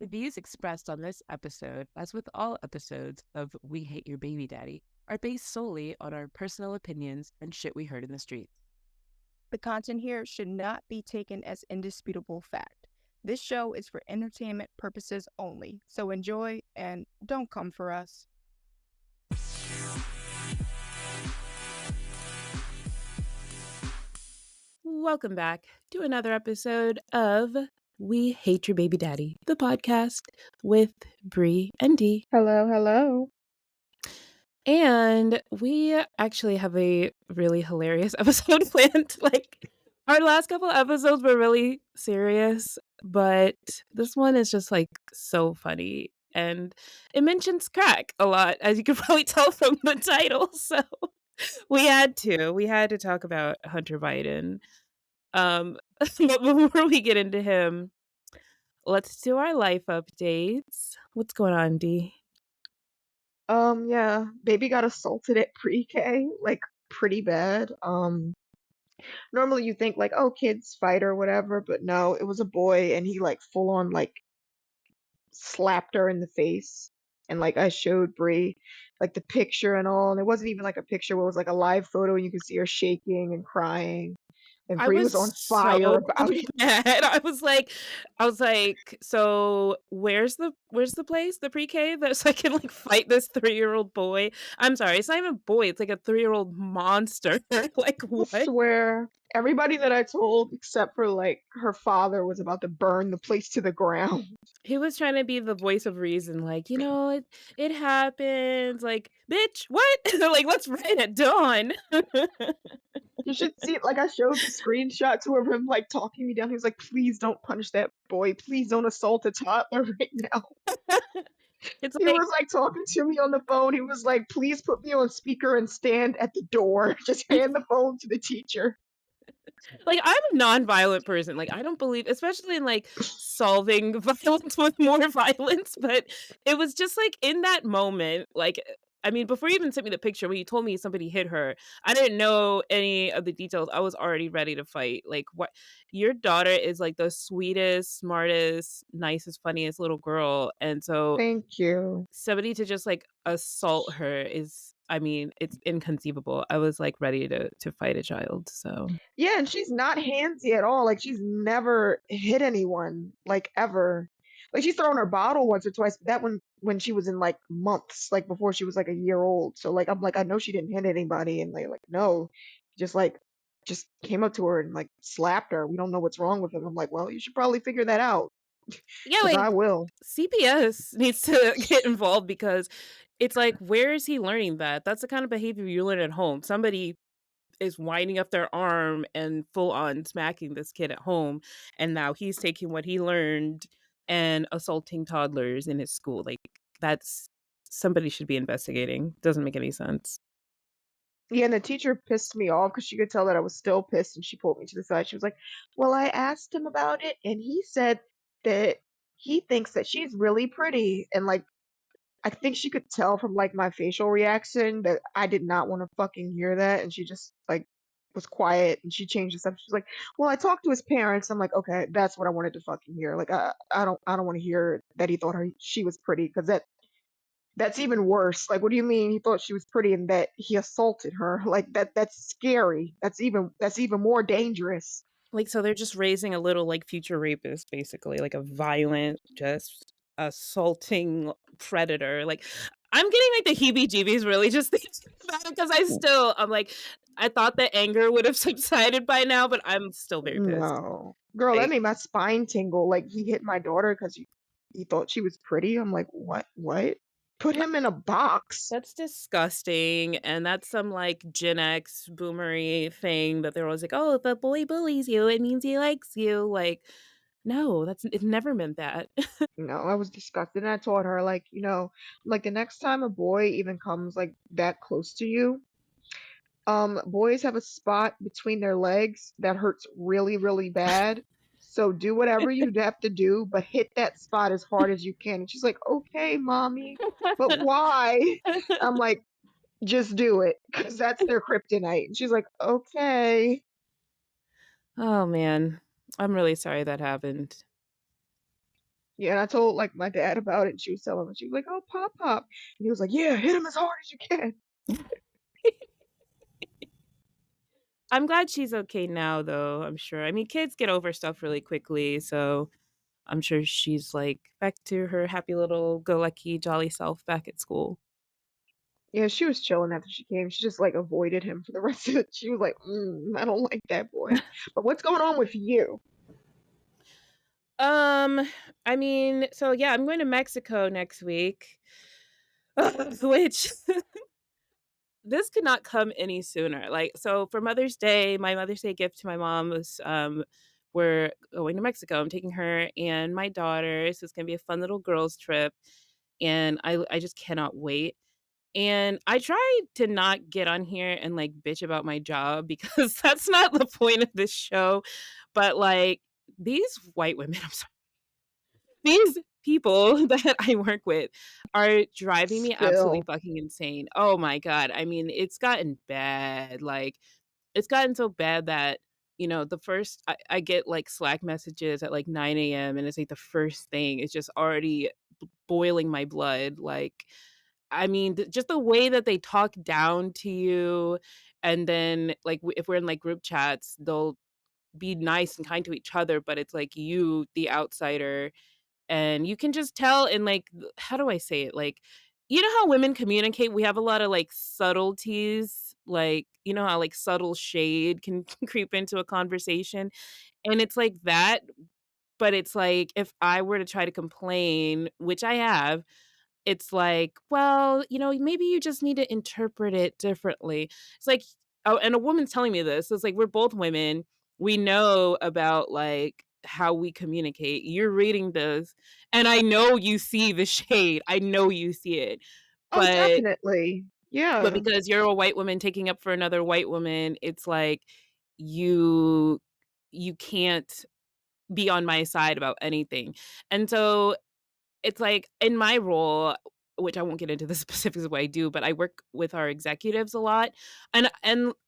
The views expressed on this episode, as with all episodes of We Hate Your Baby Daddy, are based solely on our personal opinions and shit we heard in the streets. The content here should not be taken as indisputable fact. This show is for entertainment purposes only, so enjoy and don't come for us. Welcome back to another episode of We Hate Your Baby Daddy, the podcast with Bree and Dee. Hello. And we actually have a really hilarious episode planned. Our last couple episodes were really serious, but this one is just so funny. And it mentions crack a lot, as you can probably tell from the title. So we had to talk about Hunter Biden. But before we get into him, let's do our life updates. What's going on, Dee? Yeah, baby got assaulted at pre-K, pretty bad. Normally you think oh, kids fight or whatever, but no, it was a boy and he full on slapped her in the face. And I showed Bree the picture and all, and it wasn't even a picture where it was a live photo and you could see her shaking and crying. And I Bree was was on fire so about it. mad. I was like, so where's the place, the pre-K, that so I can fight this 3-year-old boy? I'm sorry, it's not even a boy, it's like a 3-year-old monster. I What? swear, everybody that I told except for her father was about to burn the place to the ground. He was trying to be the voice of reason, it happens, bitch, what? Let's write at dawn. You should see it. I showed the screenshot to him, talking me down. He was like, please don't punish that boy. Please don't assault a toddler right now. It's He was talking to me on the phone. He was like, please put me on speaker and stand at the door. Just hand the phone to the teacher. I'm a non-violent person. I don't believe, especially in solving violence with more violence, but it was just in that moment, I mean, before you even sent me the picture, when you told me somebody hit her, I didn't know any of the details. I was already ready to fight. What, your daughter is the sweetest, smartest, nicest, funniest little girl, and so Thank you. somebody to just assault her is, I mean, it's inconceivable. I was ready to fight a child. So Yeah, and she's not handsy at all. She's never hit anyone, ever. She's thrown her bottle once or twice, but that one when she was in months, before she was a year old. So I'm I know she didn't hit anybody, and no, just just came up to her and slapped her. We don't know what's wrong with him. I'm like, well, you should probably figure that out, yeah, because I will. CPS needs to get involved, because it's where is he learning that? That's the kind of behavior you learn at home. Somebody is winding up their arm and full on smacking this kid at home, and now he's taking what he learned and assaulting toddlers in his school. That's, somebody should be investigating. Doesn't make any sense. Yeah, and the teacher pissed me off because she could tell that I was still pissed, and she pulled me to the side. She was like, well, I asked him about it, and he said that he thinks that she's really pretty. And I think she could tell from my facial reaction that I did not want to fucking hear that, and she just was quiet, and she changed the subject. She's like, well, I talked to his parents. I'm like, okay, that's what I wanted to fucking hear. I don't want to hear that he thought she was pretty, because that's even worse. What do you mean he thought she was pretty and that he assaulted her? That's scary. That's even more dangerous. So they're just raising a little future rapist, basically, a violent, just assaulting predator. I'm getting the heebie-jeebies, really, just thinking about it, because I thought the anger would have subsided by now, but I'm still very pissed. No. Girl, that made my spine tingle. He hit my daughter because he thought she was pretty. I'm like, what? What? Put him in a box. That's disgusting, and that's some Gen X boomery thing that they're always oh, if a boy bullies you, it means he likes you. No, it never meant that. No, I was disgusted, and I told her, the next time a boy even comes that close to you, boys have a spot between their legs that hurts really, really bad. So do whatever you have to do, but hit that spot as hard as you can. And she's like, okay, mommy, but why? I'm like, just do it, because that's their kryptonite. And she's like, okay. Oh man, I'm really sorry that happened. Yeah, and I told like my dad about it, and she was telling him, she was like, "Oh, pop pop," and he was like, "Yeah, hit him as hard as you can." I'm glad she's okay now, though, I'm sure. I mean, kids get over stuff really quickly, so I'm sure she's, like, back to her happy little go lucky jolly self back at school. Yeah, she was chilling after she came. She just like avoided him for the rest of it. She was like, I don't like that boy. But what's going on with you? Um, I mean, so yeah, I'm going to Mexico next week, which this could not come any sooner. Like, so for Mother's Day, my Mother's Day gift to my mom was we're going to Mexico. I'm taking her and my daughter. So it's gonna be a fun little girls trip. And I just cannot wait. And I try to not get on here and like bitch about my job because that's not the point of this show. But like these white women, I'm sorry, these people that I work with are driving me absolutely Still. fucking insane. Oh my god. I mean, it's gotten bad. Like, it's gotten so bad that, the first I get like Slack messages at like 9 a.m. and it's like the first thing is just already boiling my blood. Like, I mean, just the way that they talk down to you. And then, like, if we're in like group chats, they'll be nice and kind to each other, but it's like you, the outsider, and you can just tell in like how do I say it? Like, you know how women communicate? We have a lot of like subtleties, like, you know how like subtle shade can creep into a conversation. And it's like that, but it's like if I were to try to complain, which I have, it's like, well, maybe you just need to interpret it differently. It's like, oh, and a woman's telling me this. It's like we're both women. We know about like how we communicate. You're reading this, and I know you see the shade. I know you see it. Oh, But definitely. but Yeah. because you're a white woman taking up for another white woman, it's like you you can't be on my side about anything. And so it's like in my role, which I won't get into the specifics of what I do, but I work with our executives a lot, and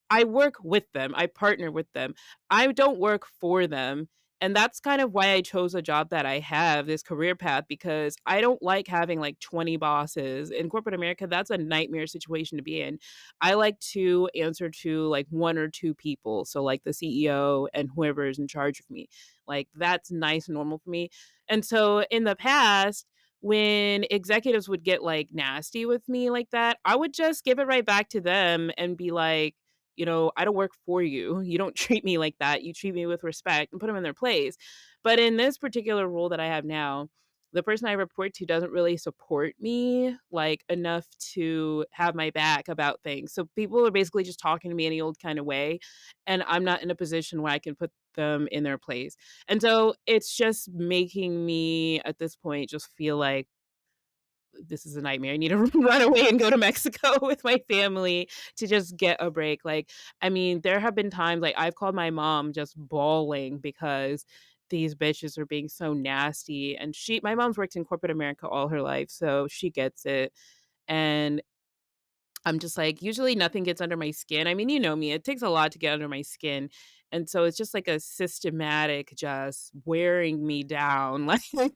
I work with them. I partner with them. I don't work for them. And that's kind of why I chose a job that I have, this career path, because I don't like having like 20 bosses. In corporate America, that's a nightmare situation to be in. I like to answer to like one or two people. So like the CEO and whoever is in charge of me. Like that's nice and normal for me. And so in the past, when executives would get like nasty with me like that, I would just give it right back to them and be like, I don't work for you. You don't treat me like that. You treat me with respect and put them in their place. But in this particular role that I have now, the person I report to doesn't really support me like enough to have my back about things. So people are basically just talking to me any old kind of way. And I'm not in a position where I can put them in their place. And so it's just making me at this point just feel like this is a nightmare. I need to run away and go to Mexico with my family to just get a break. Like, I mean, there have been times like I've called my mom just bawling because these bitches are being so nasty. And my mom's worked in corporate America all her life, so she gets it. And I'm just like, usually nothing gets under my skin. I mean, you know me, it takes a lot to get under my skin. And so it's just like a systematic just wearing me down. Like,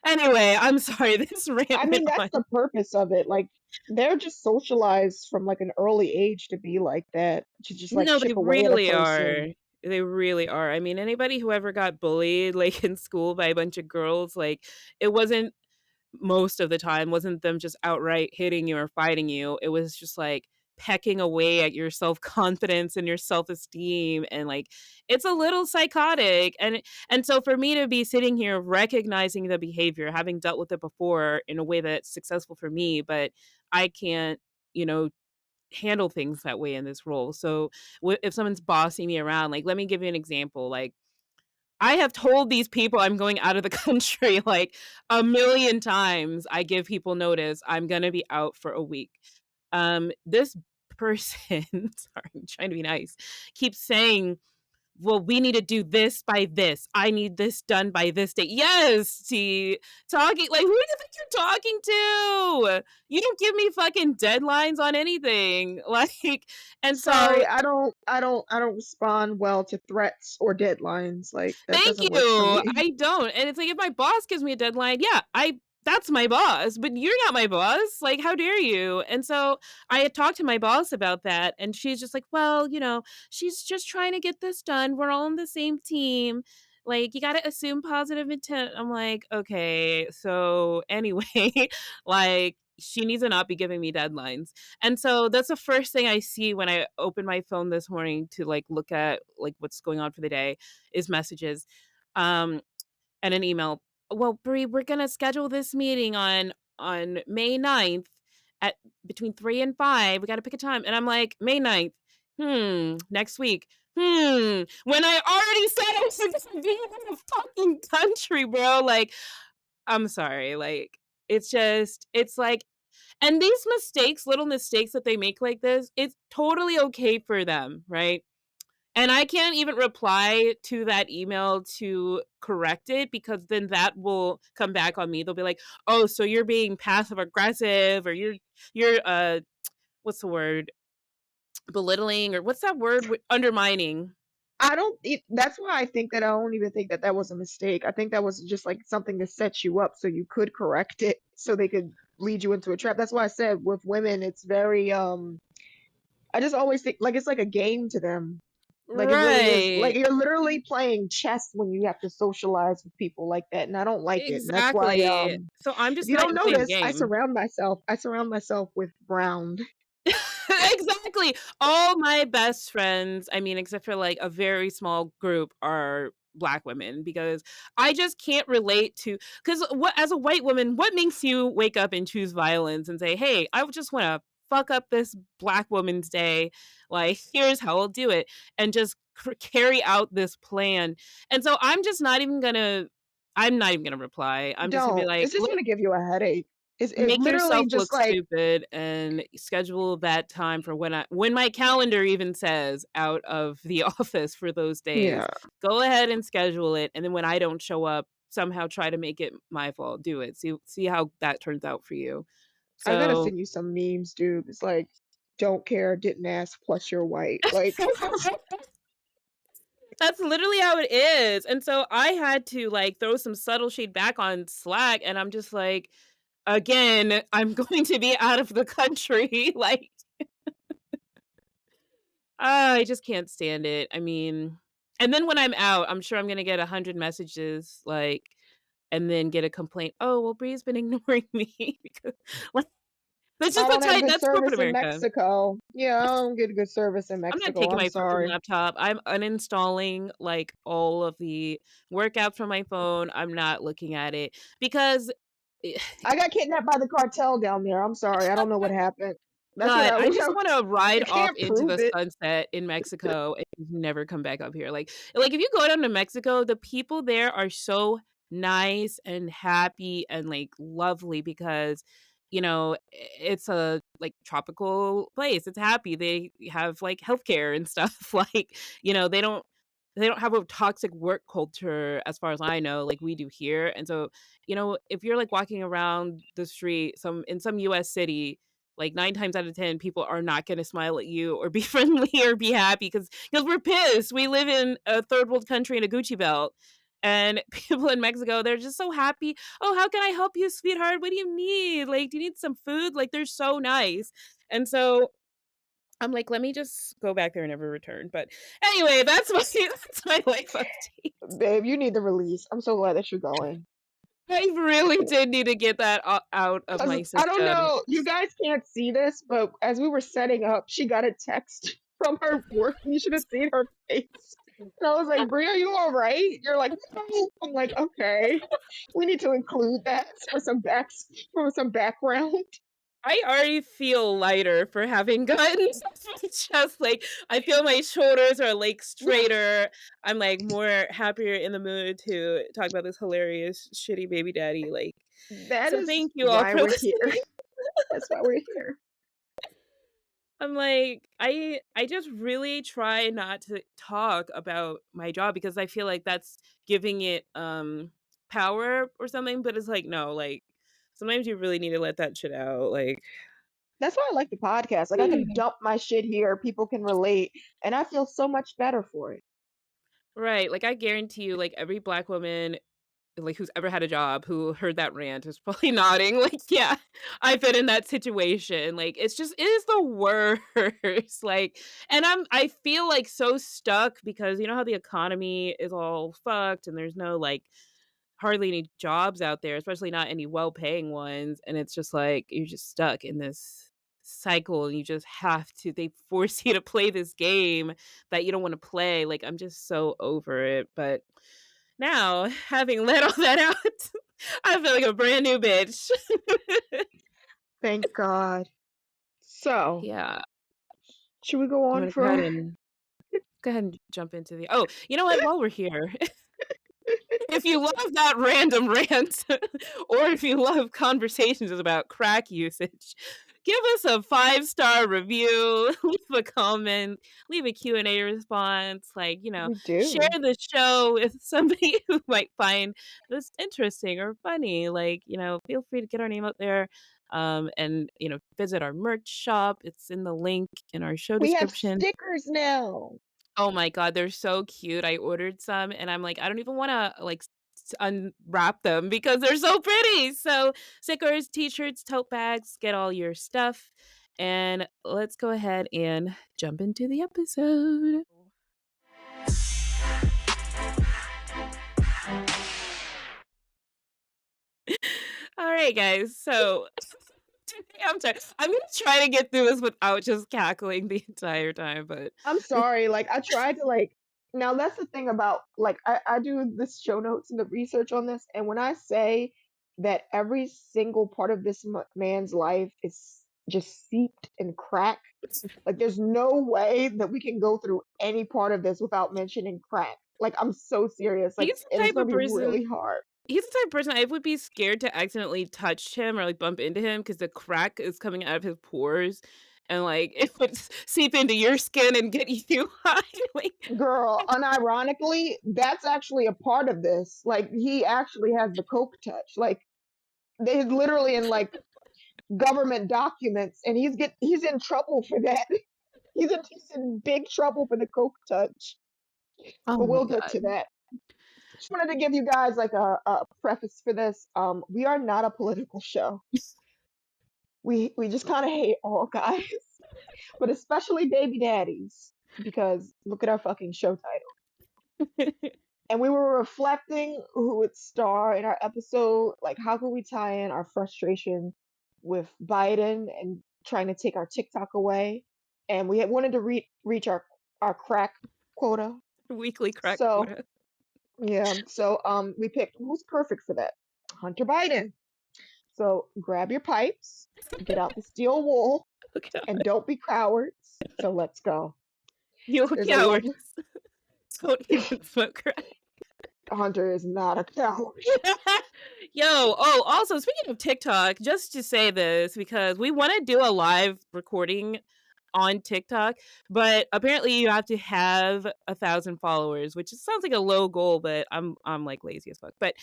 anyway, I'm sorry, this I rant went mean, that's on. the purpose of it. Like, they're just socialized from like an early age to be like that, to just like No, they chip away at a really person. are. They really are. I mean, anybody who ever got bullied, like, in school by a bunch of girls, like, it wasn't most of the time, wasn't them just outright hitting you or fighting you. It was just, like, pecking away at your self-confidence and your self-esteem, and, like, it's a little psychotic, and so for me to be sitting here recognizing the behavior, having dealt with it before in a way that's successful for me, but I can't, you know, handle things that way in this role. So if someone's bossing me around, like, let me give you an example. Like, I have told these people I'm going out of the country like a million times. I give people notice I'm going to be out for a week. This person, sorry, I'm trying to be nice, keeps saying, well, we need to do this by this. I need this done by this date. Yes, T. Talking like, who do you think you're talking to? You don't give me fucking deadlines on anything. Like, and so Sorry, I don't respond well to threats or deadlines. Like that thank doesn't work for you. me. I don't. And it's like if my boss gives me a deadline, yeah, that's my boss, but you're not my boss. Like, how dare you? And so I had talked to my boss about that, and she's just like, well, she's just trying to get this done. We're all on the same team. Like, you got to assume positive intent. I'm like, okay. So, anyway, like, she needs to not be giving me deadlines. And so that's the first thing I see when I open my phone this morning to like look at like what's going on for the day is messages. Um, and an email. Well, Bree, we're gonna schedule this meeting on May 9th at between 3 and 5. We gotta pick a time. And I'm like, May 9th. Next week. When I already said I was gonna be in the fucking country, bro. Like, I'm sorry. Like, it's like, and these mistakes, little mistakes that they make like this, it's totally okay for them, right? And I can't even reply to that email to correct it because then that will come back on me. They'll be like, "Oh, so you're being passive aggressive or you're what's the word? Belittling or what's that word? Undermining." I don't. That's why I think that I don't even think that that was a mistake. I think that was just like something to set you up so you could correct it, so they could lead you into a trap. That's why I said with women, it's very. I just always think like it's like a game to them. Like it really is. Like Right. you're literally playing chess when you have to socialize with people like that, and I don't like it. And that's why Exactly. So I'm if just you not don't playing the notice, game. I surround myself with brown. Exactly. All my best friends, I mean, except for like a very small group, are Black women because I just can't relate to. Because what, as a white woman, what makes you wake up and choose violence and say, "Hey, I just want to fuck up this Black woman's day. Like, here's how I'll do it," and just carry out this plan. And so I'm just not even gonna. I'm not even gonna reply. I'm just gonna be Don't. like, It's just gonna give you a headache. It make literally yourself just look like stupid and schedule that time for when my calendar even says out of the office for those days. yeah. Go ahead and schedule it, and then when I don't show up, somehow try to make it my fault. Do it. See how that turns out for you. I gotta So send you some memes, dude. It's like don't care, didn't ask, plus you're white. Like that's literally how it is. And so I had to like throw some subtle shade back on Slack, and I'm just like, again, I'm going to be out of the country. Like, I just can't stand it. I mean, and then when I'm out, I'm sure I'm gonna get 100 messages, like, and then get a complaint. Oh, well, Bree's been ignoring me because, like, that's I just don't have good that's corporate service in America. Mexico. Yeah, I don't get good service in I'm not Mexico. taking I'm my fucking sorry. laptop. I'm uninstalling like all of the workouts from my phone. I'm not looking at it because I got kidnapped by the cartel down there. I'm sorry. I don't know what happened. That's what God, I, I just wanna I ride off can't into prove the it. sunset in Mexico and never come back up here. Like, if you go down to Mexico, the people there are so nice and happy and, like, lovely because, it's a, like, tropical place. It's happy. They have, like, healthcare and stuff. Like, they don't have a toxic work culture as far as I know, like we do here. And so, if you're, like, walking around the street in some US city, like 9 times out of 10, people are not gonna smile at you or be friendly or be happy because we're pissed. We live in a third world country in a Gucci belt, and people in Mexico, they're just so happy. "Oh, how can I help you, sweetheart? What do you need? Like, do you need some food?" Like, they're so nice. And so I'm like, "Let me just go back there and never return." But anyway, that's my that's my life update. Babe, you need the release. I'm so glad that you're going. I really did need to get that out of 'Cause my I don't system. know, you guys can't see this, but as we were setting up, she got a text from her work. You should have seen her face. And I was like, Brie, are you all right? You're like, no. I'm like, okay. We need to include that for some background. I already feel lighter for having gotten just like I feel my shoulders are like straighter. I'm like more happier in the mood to talk about this hilarious shitty baby daddy. Like, That so is thank you all why for we're here. listening. That's why we're here. I'm like, I just really try not to talk about my job because I feel like that's giving it power or something, but it's like no, like sometimes you really need to let that shit out. Like That's why I like the podcast. Like I can dump my shit here, people can relate, and I feel so much better for it. right, like I guarantee you like every black woman like who's ever had a job who heard that rant is probably nodding like yeah, I've been in that situation. Like it's just it is the worst. Like and I feel like so stuck because you know how the economy is all fucked and there's no like hardly any jobs out there, especially not any well-paying ones, and it's just like you're just stuck in this cycle and you just have to they force you to play this game that you don't want to play. Like I'm just so over it. But now, having let all that out, I feel like a brand new bitch. Thank God. So, Yeah, should we go I'm on gonna go ahead for and jump into the oh, you know what? While we're here, if you love that random rant, or if you love conversations about crack usage, give us a 5-star review, leave a comment, leave a Q&A response, like, you know, we share do? the show with somebody who might find this interesting or funny. Like, you know, feel free to get our name out there. And you know, visit our merch shop. It's in the link in our show We have description. stickers now. Oh my god, they're so cute. I ordered some and I'm like, I don't even wanna, like, unwrap them because they're so pretty. So, stickers, t-shirts, tote bags, get all your stuff, and let's go ahead and jump into the episode. Alright, guys, so I'm sorry. I'm gonna try to get through this without just cackling the entire time, but I'm sorry, like, I tried to, like now that's the thing about like, I do the show notes and the research on this, and when I say that every single part of this man's life is just seeped in crack, like, there's no way that we can go through any part of this without mentioning crack. Like, I'm so serious, like, he's the and it's type gonna of be person really hard. He's the type of person I would be scared to accidentally touch him or, like, bump into him because the crack is coming out of his pores, and, like, it would seep into your skin and get you high, like Girl, unironically, that's actually a part of this. Like, he actually has the coke touch. Like, they literally in like government documents, and he's in trouble for that. He's in big trouble for the coke touch. oh But my we'll get god. to that. Just wanted to give you guys like a preface for this. We are not a political show. We just kind of hate all guys, but especially baby daddies because look at our fucking show title. And we were reflecting who would star in our episode. Like, how could we tie in our frustration with Biden and trying to take our TikTok away? And we had wanted to reach our crack quota. Weekly crack So quota. yeah, so we picked who's perfect for that. Hunter Biden. So grab your pipes, get out the steel wool, Oh and god. don't be cowards. So let's go. You There's a cowards. lovely Don't even smoke crack. Hunter is not a coward. Yo, oh, also speaking of TikTok, just to say this because we want to do a live recording on TikTok, but apparently you have to have 1,000 followers, which sounds like a low goal, but I'm like lazy as fuck. But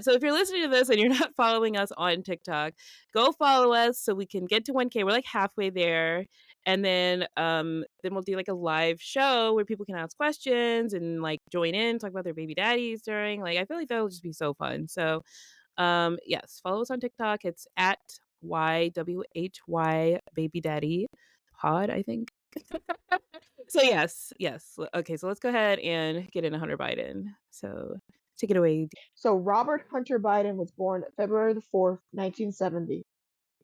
so if you're listening to this and you're not following us on TikTok, go follow us so we can get to 1K. We're like halfway there. And then we'll do like a live show where people can ask questions and like join in, talk about their baby daddies during. Like I feel like that'll just be so fun. So yes, follow us on TikTok. It's at YWHY Baby Daddy Pod, I think. So yes. Okay, so let's go ahead and get in Hunter Biden. So take it away. So Robert Hunter Biden was born February the 4th, 1970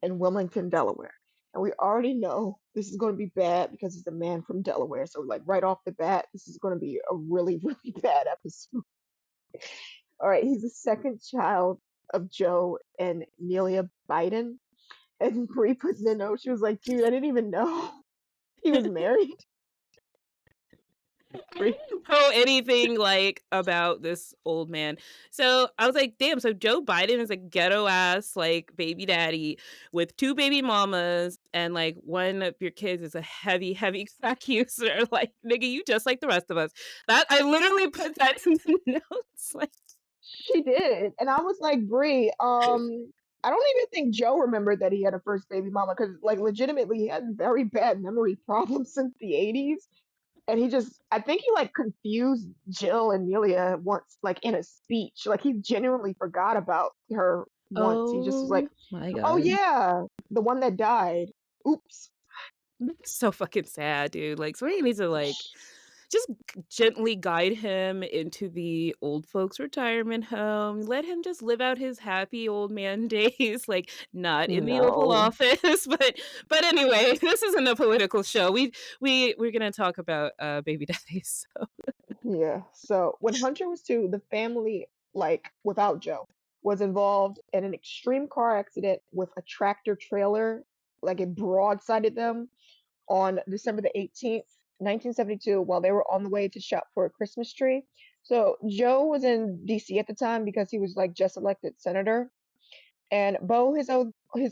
in Wilmington, Delaware. And we already know this is going to be bad because he's a man from Delaware. So like right off the bat, this is going to be a really, really bad episode. All right, he's the second child of Joe and Nelia Biden. And Brie put in the note, she was like, dude, I didn't even know he was married. know anything like about this old man. So I was like, damn, so Joe Biden is a ghetto ass like baby daddy with two baby mamas, and like one of your kids is a heavy, heavy crack user. Like, nigga, you just like the rest of us. That I literally put that in the notes. Like, She did, and I was like, Bree, I don't even think Joe remembered that he had a first baby mama because, like, legitimately, he had very bad memory problems since the '80s, and I think he like confused Jill and Nelia once, like in a speech, like he genuinely forgot about her once. He just was like, oh my "Oh god. yeah, the one that died. Oops." That's so fucking sad, dude. Like, somebody needs to like just gently guide him into the old folks retirement home. Let him just live out his happy old man days, like not in the Oval No. Office. But anyway, this isn't a political show. We're gonna talk about baby daddies. So. Yeah. So when Hunter was two, the family, like without Joe, was involved in an extreme car accident with a tractor trailer. Like it broadsided them on December the 18th, 1972, while they were on the way to shop for a Christmas tree. So Joe was in DC at the time because he was like just elected senator. And Bo, his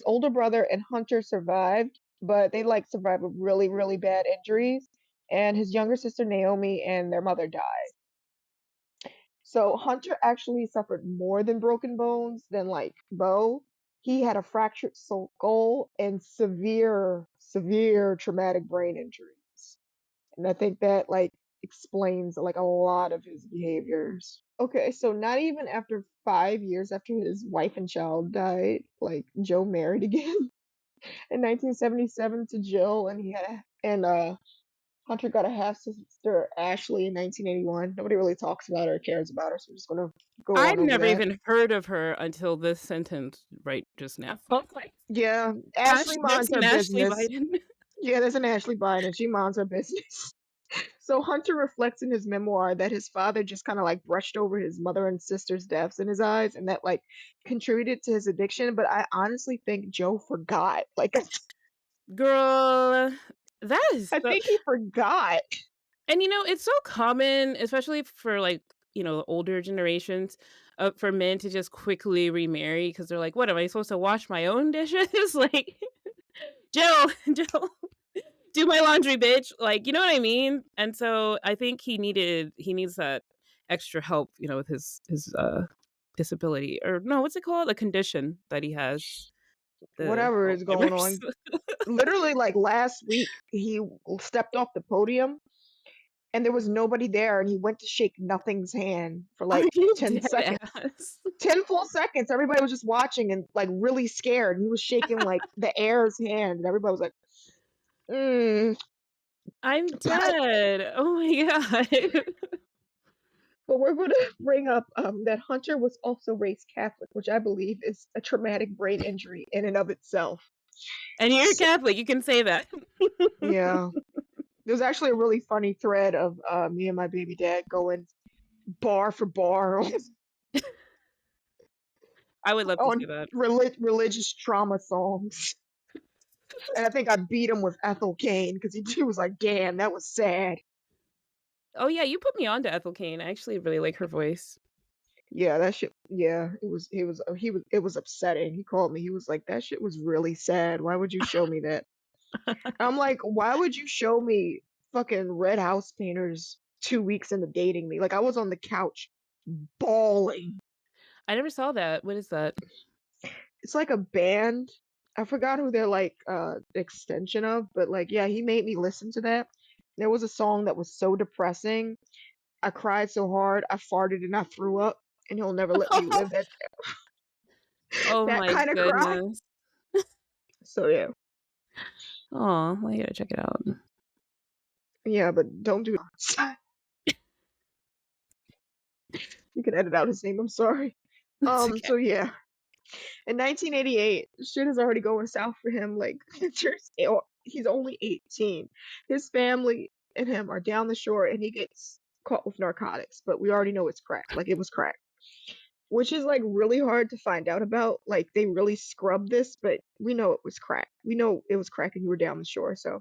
older brother, and Hunter survived, but they like survived with really, really bad injuries. And his younger sister Naomi and their mother died. So Hunter actually suffered more than broken bones than like Bo. He had a fractured skull and severe, severe traumatic brain injuries. And I think that like explains like a lot of his behaviors. Okay, so not even after 5 years after his wife and child died, like Joe married again in 1977 to Jill, and he had Hunter got a half sister, Ashley, in 1981. Nobody really talks about her or cares about her, so I'm just gonna go I'd on over never that. even heard of her until this sentence right just now. Like, Yeah, Ash, Ashley there's minds her an Ashley business. Biden. Yeah, there's an Ashley Biden. She minds her business. So Hunter reflects in his memoir that his father just kind of like brushed over his mother and sister's deaths in his eyes, and that like contributed to his addiction. But I honestly think Joe forgot. Like, Girl, that is I so. think he forgot. And it's so common, especially for like, older generations, for men to just quickly remarry because they're like, what am I supposed to wash my own dishes? Like, Jill, Jill, do my laundry, bitch. Like, you know what I mean? And so I think he needs that extra help, with his disability, or no, what's it called? A condition that he has, the Whatever is going Alzheimer's. on. Literally, like last week, he stepped off the podium and there was nobody there, and he went to shake Nothing's hand for Are like you 10 dead seconds. ass? 10 full seconds. Everybody was just watching and like really scared. He was shaking like the air's hand, and everybody was like, mm. I'm dead. Oh my god. But we're going to bring up that Hunter was also raised Catholic, which I believe is a traumatic brain injury in and of itself. And you're So, Catholic, you can say that. yeah. There's actually a really funny thread of me and my baby dad going bar for bar I would love to see on that. religious trauma songs. And I think I beat him with Ethel Kane because he was like, damn, that was sad. Oh yeah, you put me on to Ethel Kane. I actually really like her voice. Yeah, that shit. Yeah, it was upsetting. He called me. He was like, "That shit was really sad. Why would you show me that?" I'm like, "Why would you show me fucking Red House Painters 2 weeks into dating me? Like, I was on the couch bawling." I never saw that. What is that? It's like a band. I forgot who they're like extension of, but like, yeah, he made me listen to that. There was a song that was so depressing. I cried so hard, I farted and I threw up, and he'll never let me live Oh that my kind of cry. goodness. So yeah. Oh, well, I gotta check it out. Yeah, but don't do that. You can edit out his name, I'm sorry. It's okay. So yeah. In 1988, shit is already going south for him. Like, he's only 18. His family and him are down the shore, and he gets caught with narcotics. But we already know it's crack. Like, it was crack. which is like really hard to find out about. Like they really scrubbed this, but we know it was crack. We know it was crack and you were down the shore. So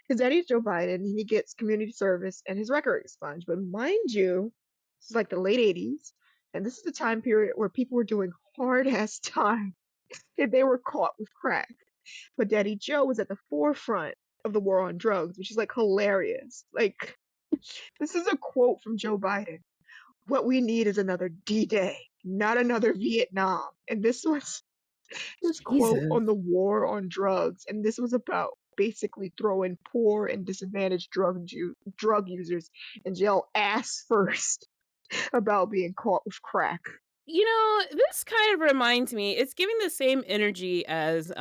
his daddy's Joe Biden. He gets community service and his record expunged. But mind you, this is like the late 80s. And this is the time period where people were doing hard ass time if they were caught with crack. But Daddy Joe was at the forefront of the war on drugs, which is like hilarious. Like, this is a quote from Joe Biden. What we need is another D-Day, not another Vietnam. And this was his quote Jesus. on the war on drugs. And this was about basically throwing poor and disadvantaged drug users in jail ass first about being caught with crack. You know, this kind of reminds me, it's giving the same energy as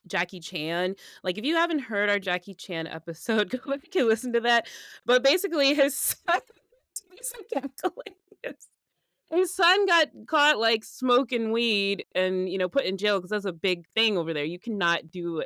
Jackie Chan. Like if you haven't heard our Jackie Chan episode, go back and listen to that. But basically his son some cackling. His son got caught like smoking weed and put in jail because that's a big thing over there. You cannot do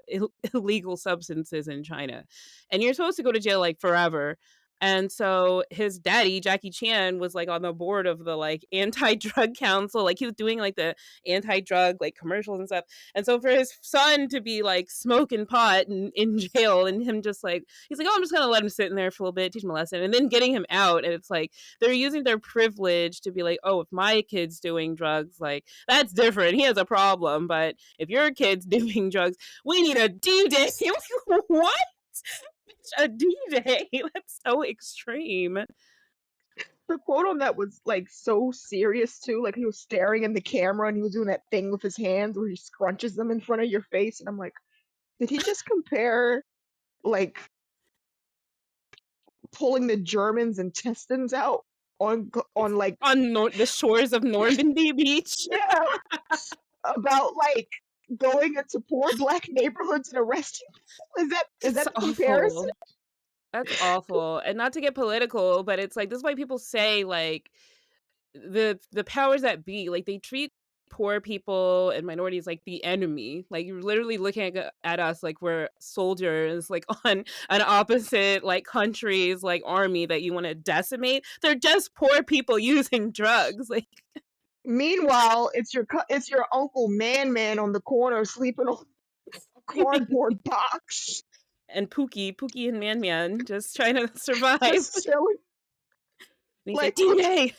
illegal substances in China, and you're supposed to go to jail like forever. And so his daddy, Jackie Chan, was like on the board of the like anti-drug council. Like he was doing like the anti-drug like commercials and stuff. And so for his son to be like smoking pot and in jail and him just like, he's like, oh, I'm just going to let him sit in there for a little bit, teach him a lesson. And then getting him out. And it's like, they're using their privilege to be like, oh, if my kid's doing drugs, like that's different. He has a problem. But if your kid's doing drugs, we need a D-Day. What? A D-Day? That's so extreme. The quote on that was like so serious too. Like he was staring in the camera and he was doing that thing with his hands where he scrunches them in front of your face. And I'm like, did he just compare like pulling the Germans' intestines out on like on the shores of Normandy Beach? Yeah, about like going into poor black neighborhoods and arresting people. Is that the comparison? That's awful. And not to get political, but it's like this is why people say like the powers that be, like they treat poor people and minorities like the enemy. Like you're literally looking at us like we're soldiers like on an opposite like country's like army that you want to decimate. They're just poor people using drugs. Like meanwhile, it's your Uncle Man on the corner sleeping on a cardboard box. And Pookie and Man just trying to survive. Just chilling. Like D-Day.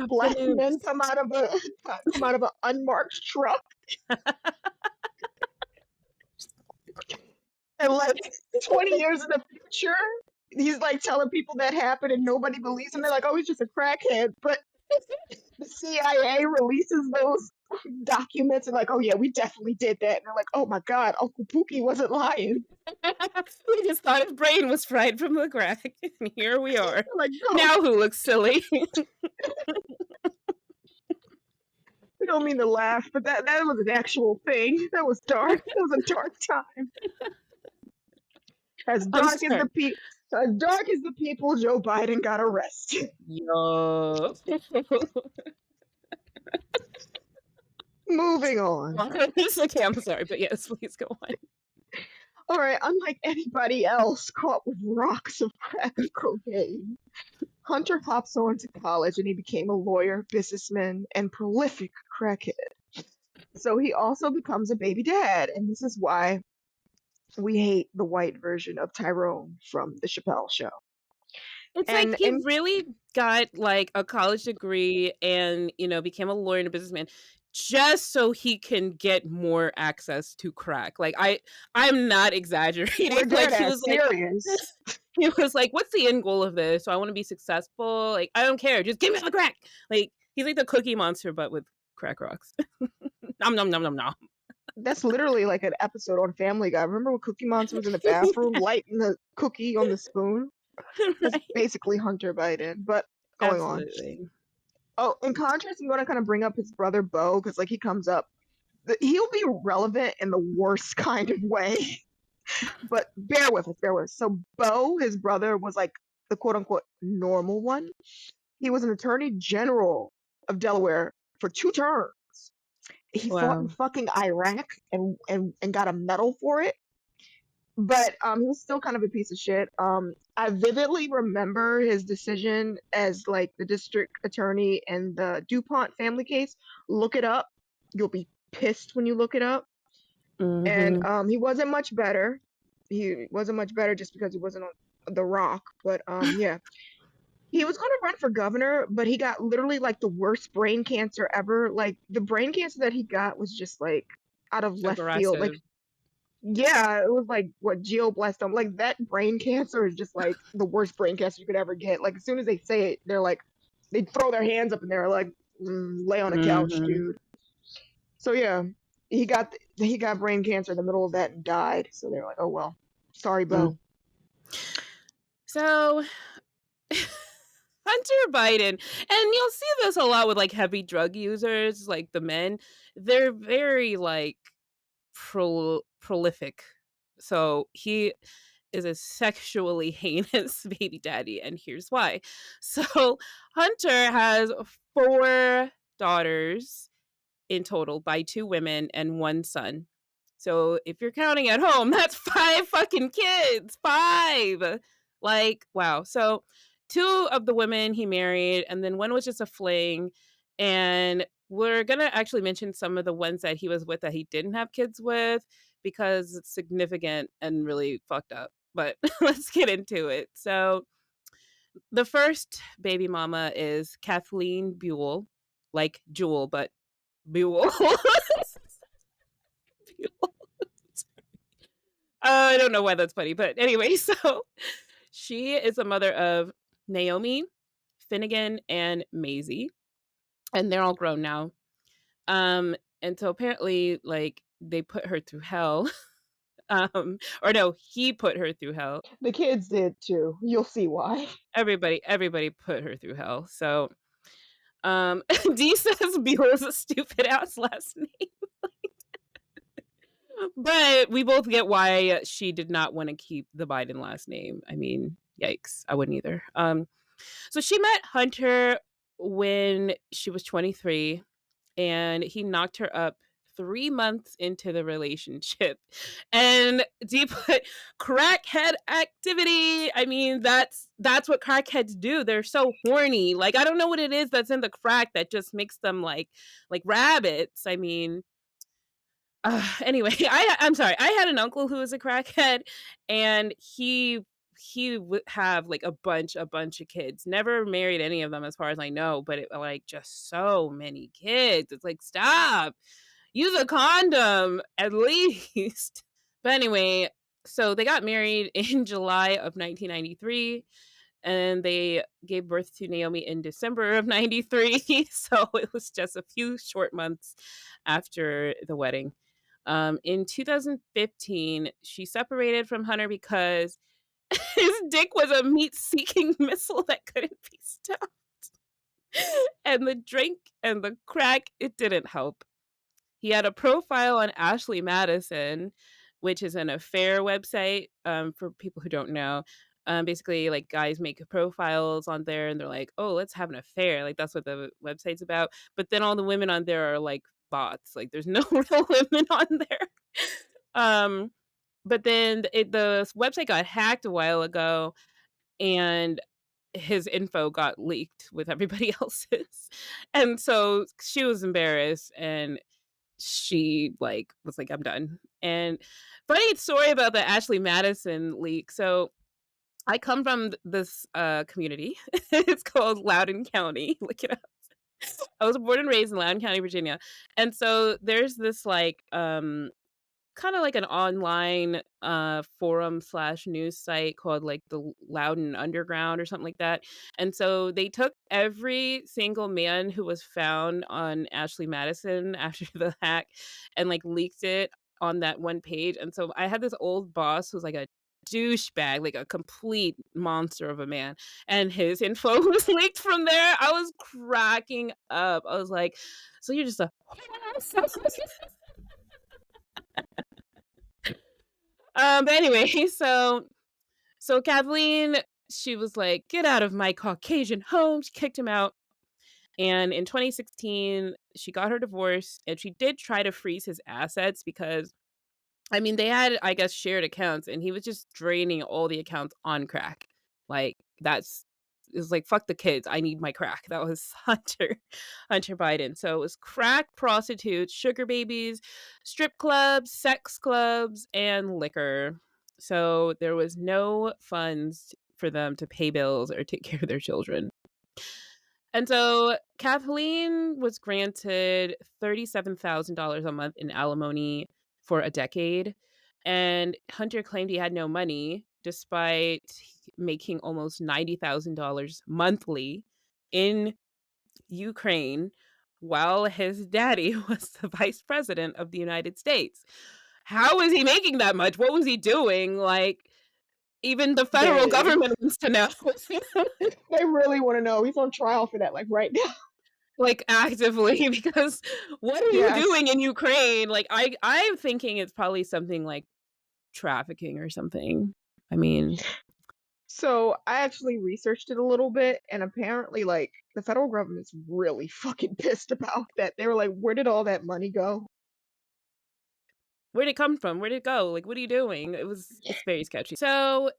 Black men come out of an unmarked truck. And like 20 years in the future, he's like telling people that happened and nobody believes him. They're like, oh, he's just a crackhead. But the CIA releases those documents and like, oh yeah, we definitely did that. And they're like, oh my God, Uncle Pookie wasn't lying. We just thought his brain was fried from the crack. And here we are. Like, no. Now who looks silly? We don't mean to laugh, but that was an actual thing. That was dark. That was a dark time. As dark as the people, Joe Biden got arrested. Yo. Moving on. Okay, I'm sorry, but yes, please go on. All right, unlike anybody else caught with rocks of crack and cocaine, Hunter hops on to college and he became a lawyer, businessman, and prolific crackhead. So he also becomes a baby dad, and this is why we hate the white version of Tyrone from the Chappelle Show. It's like he really got like a college degree and became a lawyer and a businessman just so he can get more access to crack. Like I'm not exaggerating. Like he was serious. He was like, what's the end goal of this? So I want to be successful. Like I don't care. Just give me the crack. Like he's like the Cookie Monster but with crack rocks. Nom nom nom nom nom. That's literally like an episode on Family Guy. Remember when Cookie Monster was in the bathroom lighting the cookie on the spoon? That's basically Hunter Biden, but going on. Oh, in contrast, I'm going to kind of bring up his brother Bo because like he comes up. He'll be relevant in the worst kind of way. But bear with us. So Bo, his brother, was like the quote unquote normal one. He was an attorney general of Delaware for 2 terms. He fought in fucking Iraq and got a medal for it. But he was still kind of a piece of shit. I vividly remember his decision as like the district attorney in the DuPont family case. Look it up. You'll be pissed when you look it up. And Mm-hmm. he wasn't much better. He wasn't much better just because he wasn't on the rock. But yeah. He was going to run for governor, but he got literally like the worst brain cancer ever. Like the brain cancer that he got was just like out of left field. Like Aggressive. yeah, it was like what glioblastoma. Like that brain cancer is just like the worst brain cancer you could ever get. Like as soon as they say it, they're like they throw their hands up and they're like, lay on a couch, Mm-hmm. dude. So yeah, he got brain cancer in the middle of that and died. So they're like, oh well, sorry, Bo. So Hunter Biden, and you'll see this a lot with like heavy drug users, like the men. They're very like prolific. So he is a sexually heinous baby daddy, and here's why. So Hunter has 4 daughters in total by 2 women and 1 son. So if you're counting at home, that's 5 fucking kids. 5. Like, wow. So 2 of the women he married, and then one was just a fling. And we're going to actually mention some of the ones that he was with that he didn't have kids with because it's significant and really fucked up. But let's get into it. So the first baby mama is Kathleen Buell, like Jewel, but Buell. I don't know why that's funny, but anyway, so she is the mother of Naomi, Finnegan, and Maisie, and they're all grown now. And so apparently, like they put her through hell. Or no, he put her through hell. The kids did too. You'll see why. Everybody put her through hell. So, D says Beale is a stupid ass last name. But we both get why she did not want to keep the Biden last name. I mean, yikes. I wouldn't either. So she met Hunter when she was 23, and he knocked her up 3 months into the relationship. And do you put crackhead activity? I mean, that's what crackheads do. They're so horny. Like I don't know what it is that's in the crack that just makes them like rabbits. I mean, anyway, I'm sorry. I had an uncle who was a crackhead, and he would have like a bunch of kids. Never married any of them, as far as I know. But like just so many kids. It's like stop. Use a condom at least. But anyway, so they got married in July of 1993, and they gave birth to Naomi in December of 93. So it was just a few short months after the wedding. In 2015, she separated from Hunter because his dick was a meat-seeking missile that couldn't be stopped. And the drink and the crack, it didn't help. He had a profile on Ashley Madison, which is an affair website, for people who don't know. Basically, like guys make profiles on there and they're like, oh, let's have an affair. Like that's what the website's about. But then all the women on there are like bots. Like there's no real women on there. Um, but then the website got hacked a while ago, and his info got leaked with everybody else's. And so she was embarrassed, and she like was like, I'm done. And funny story about the Ashley Madison leak. So I come from this community. It's called Loudoun County. Look it up. I was born and raised in Loudoun County, Virginia. And so there's this like kind of like an online forum slash news site called like the Loudon Underground or something like that. And so they took every single man who was found on Ashley Madison after the hack and like leaked it on that one page. And so I had this old boss who's like a douchebag, like a complete monster of a man, and his info was leaked from there. I was cracking up. I was like, so you're just a but anyway, so Kathleen, she was like, "Get out of my Caucasian home." She kicked him out. And in 2016, she got her divorce, and she did try to freeze his assets because I mean, they had, I guess, shared accounts, and he was just draining all the accounts on crack. Like, that's it was like, "Fuck the kids, I need my crack." That was Hunter Biden. So it was crack, prostitutes, sugar babies, strip clubs, sex clubs, and liquor. So there was no funds for them to pay bills or take care of their children. And so Kathleen was granted $37,000 a month in alimony for a decade. And Hunter claimed he had no money despite making almost $90,000 monthly in Ukraine while his daddy was the vice president of the United States. How is he making that much? What was he doing? Like, even the federal They government wants to know. they really want to know. He's on trial for that, like right now. Like, actively, because what are you Yes. doing in Ukraine? Like, I'm thinking it's probably something like trafficking or something. I mean, So I actually researched it a little bit, and apparently, like, the federal government's really fucking pissed about that. They were like, "Where did all that money go?" where'd it come from? Where'd it go? Like, what are you doing? It's very sketchy. So,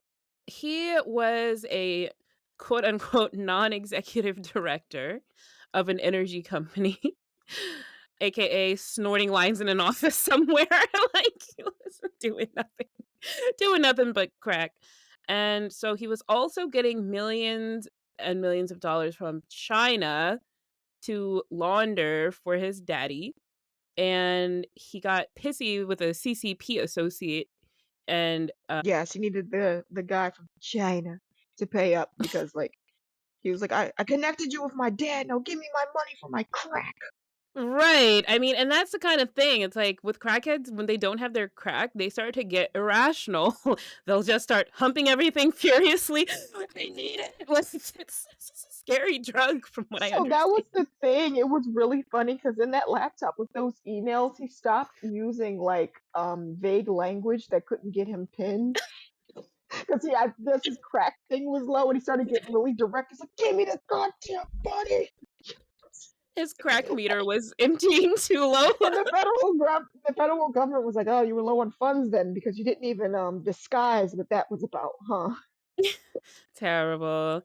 he was a quote unquote non-executive director of an energy company, aka snorting lines in an office somewhere. Like, he wasn't doing nothing but crack. And so he was also getting millions and millions of dollars from China to launder for his daddy. And he got pissy with a CCP associate and Yes, he needed the guy from China to pay up because, like, he was like, I connected you with my dad. Now give me my money for my crack." right. I mean, and that's the kind of thing. It's like with crackheads, when they don't have their crack, they start to get irrational. They'll just start humping everything furiously. I need it. It's a scary drug, from what I So that was understand. the thing. It was really funny because in that laptop with those emails, he stopped using like vague language that couldn't get him pinned. Because he had this his crack thing was low and he started getting really direct. He's like, "Give me the goddamn money." His crack meter was emptying too low. And the federal government was like, "Oh, you were low on funds then because you didn't even disguise what that was about, huh?" Terrible.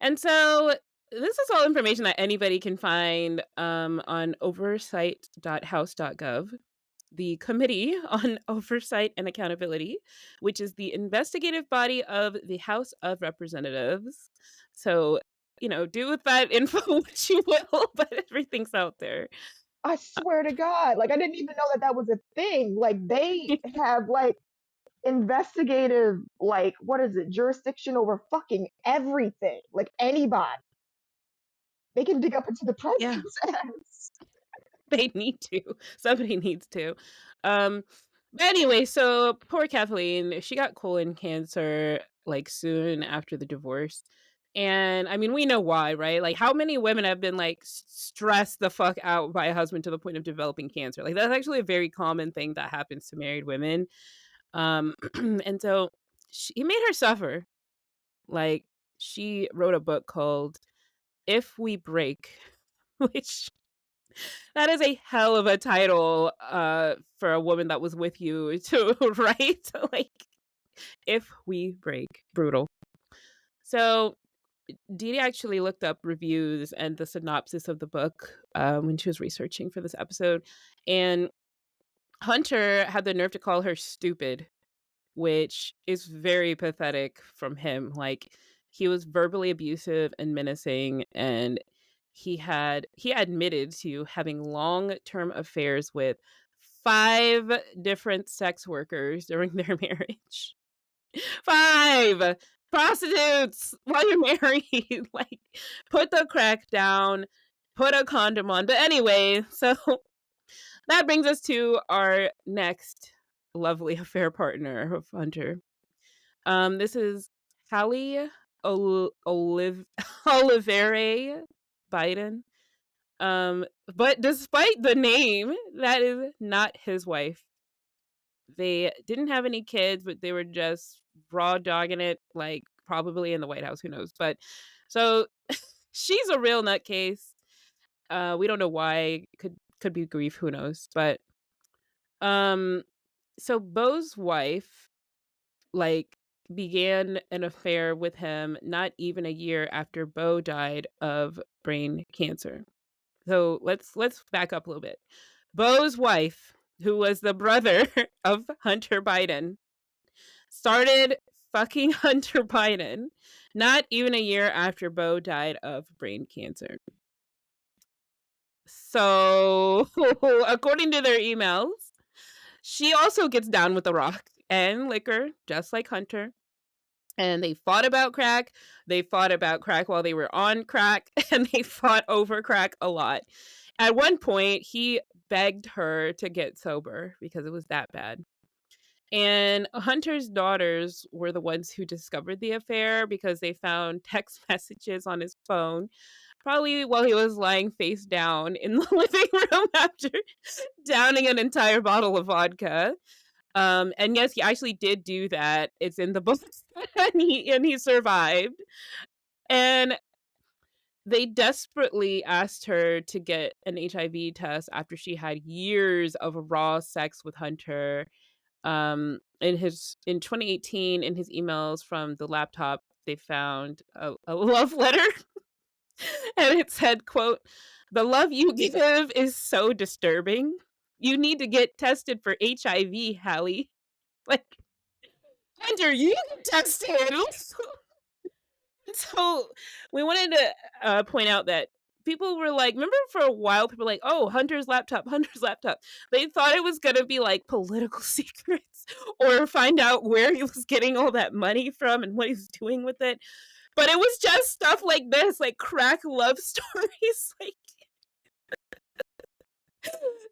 And so this is all information that anybody can find on oversight.house.gov. The Committee on Oversight and Accountability, which is the investigative body of the House of Representatives. So, do with that info what you will, but everything's out there. I swear to God, like I didn't even know that that was a thing. Like they have like investigative, like what is it, jurisdiction over fucking everything. Like anybody, they can dig up into the Yeah, president's ass. they need to. Somebody needs to. Um, but anyway, so poor Kathleen, she got colon cancer like soon after the divorce. And I mean, we know why, right? Like, how many women have been like stressed the fuck out by a husband to the point of developing cancer? Like, that's actually a very common thing that happens to married women. And so he made her suffer. Like, she wrote a book called If We Break, which that is a hell of a title for a woman that was with you to write. Like, If We Break. Brutal. So Dee actually looked up reviews and the synopsis of the book when she was researching for this episode. And Hunter had the nerve to call her stupid, which is very pathetic from him. Like, he was verbally abusive and menacing, and he admitted to having long-term affairs with 5 different sex workers during their marriage. 5 prostitutes while you're married. Like, put the crack down, put a condom on. But anyway, so that brings us to our next lovely affair partner of Hunter. This is Hallie Olivere Biden. But despite the name, that is not his wife. They didn't have any kids, but they were just raw dogging it, like probably in the White House. Who knows? But so she's a real nutcase. We don't know why. Could be grief. Who knows? But um, So Bo's wife, like, began an affair with him not even a year after Bo died of brain cancer. So let's back up a little bit. Bo's wife, who was the brother of Hunter Biden, started fucking Hunter Biden not even a year after Bo died of brain cancer. So, according to their emails, she also gets down with the rock and liquor, just like Hunter. And they fought about crack. They fought about crack while they were on crack, and they fought over crack a lot. At one point, he begged her to get sober because it was that bad. And Hunter's daughters were the ones who discovered the affair because they found text messages on his phone, probably while he was lying face down in the living room after downing an entire bottle of vodka. And yes, he actually did do that. It's in the book, and he survived. And they desperately asked her to get an HIV test after she had years of raw sex with Hunter. In 2018, in his emails from the laptop, they found a love letter, and it said, "quote The love you give is so disturbing. You need to get tested for HIV, Hallie." Like, Hunter, you get tested. So we wanted to point out that people were like, remember for a while, people were like, oh, Hunter's laptop, Hunter's laptop. They thought it was going to be like political secrets or find out where he was getting all that money from and what he was doing with it. But it was just stuff like this, like crack love stories. Like,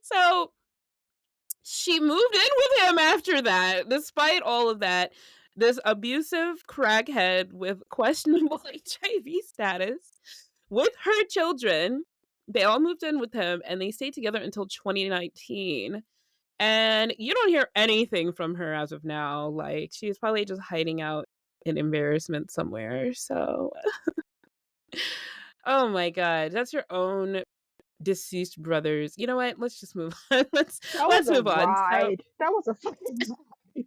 so she moved in with him after that, despite all of that. This abusive crackhead with questionable HIV status with her children. They all moved in with him and they stayed together until 2019. And you don't hear anything from her as of now. Like, she's probably just hiding out in embarrassment somewhere. So, oh my God, that's your own deceased brothers. You know what? Let's just move on. That was Let's a move on. So, ride. That was a fucking ride.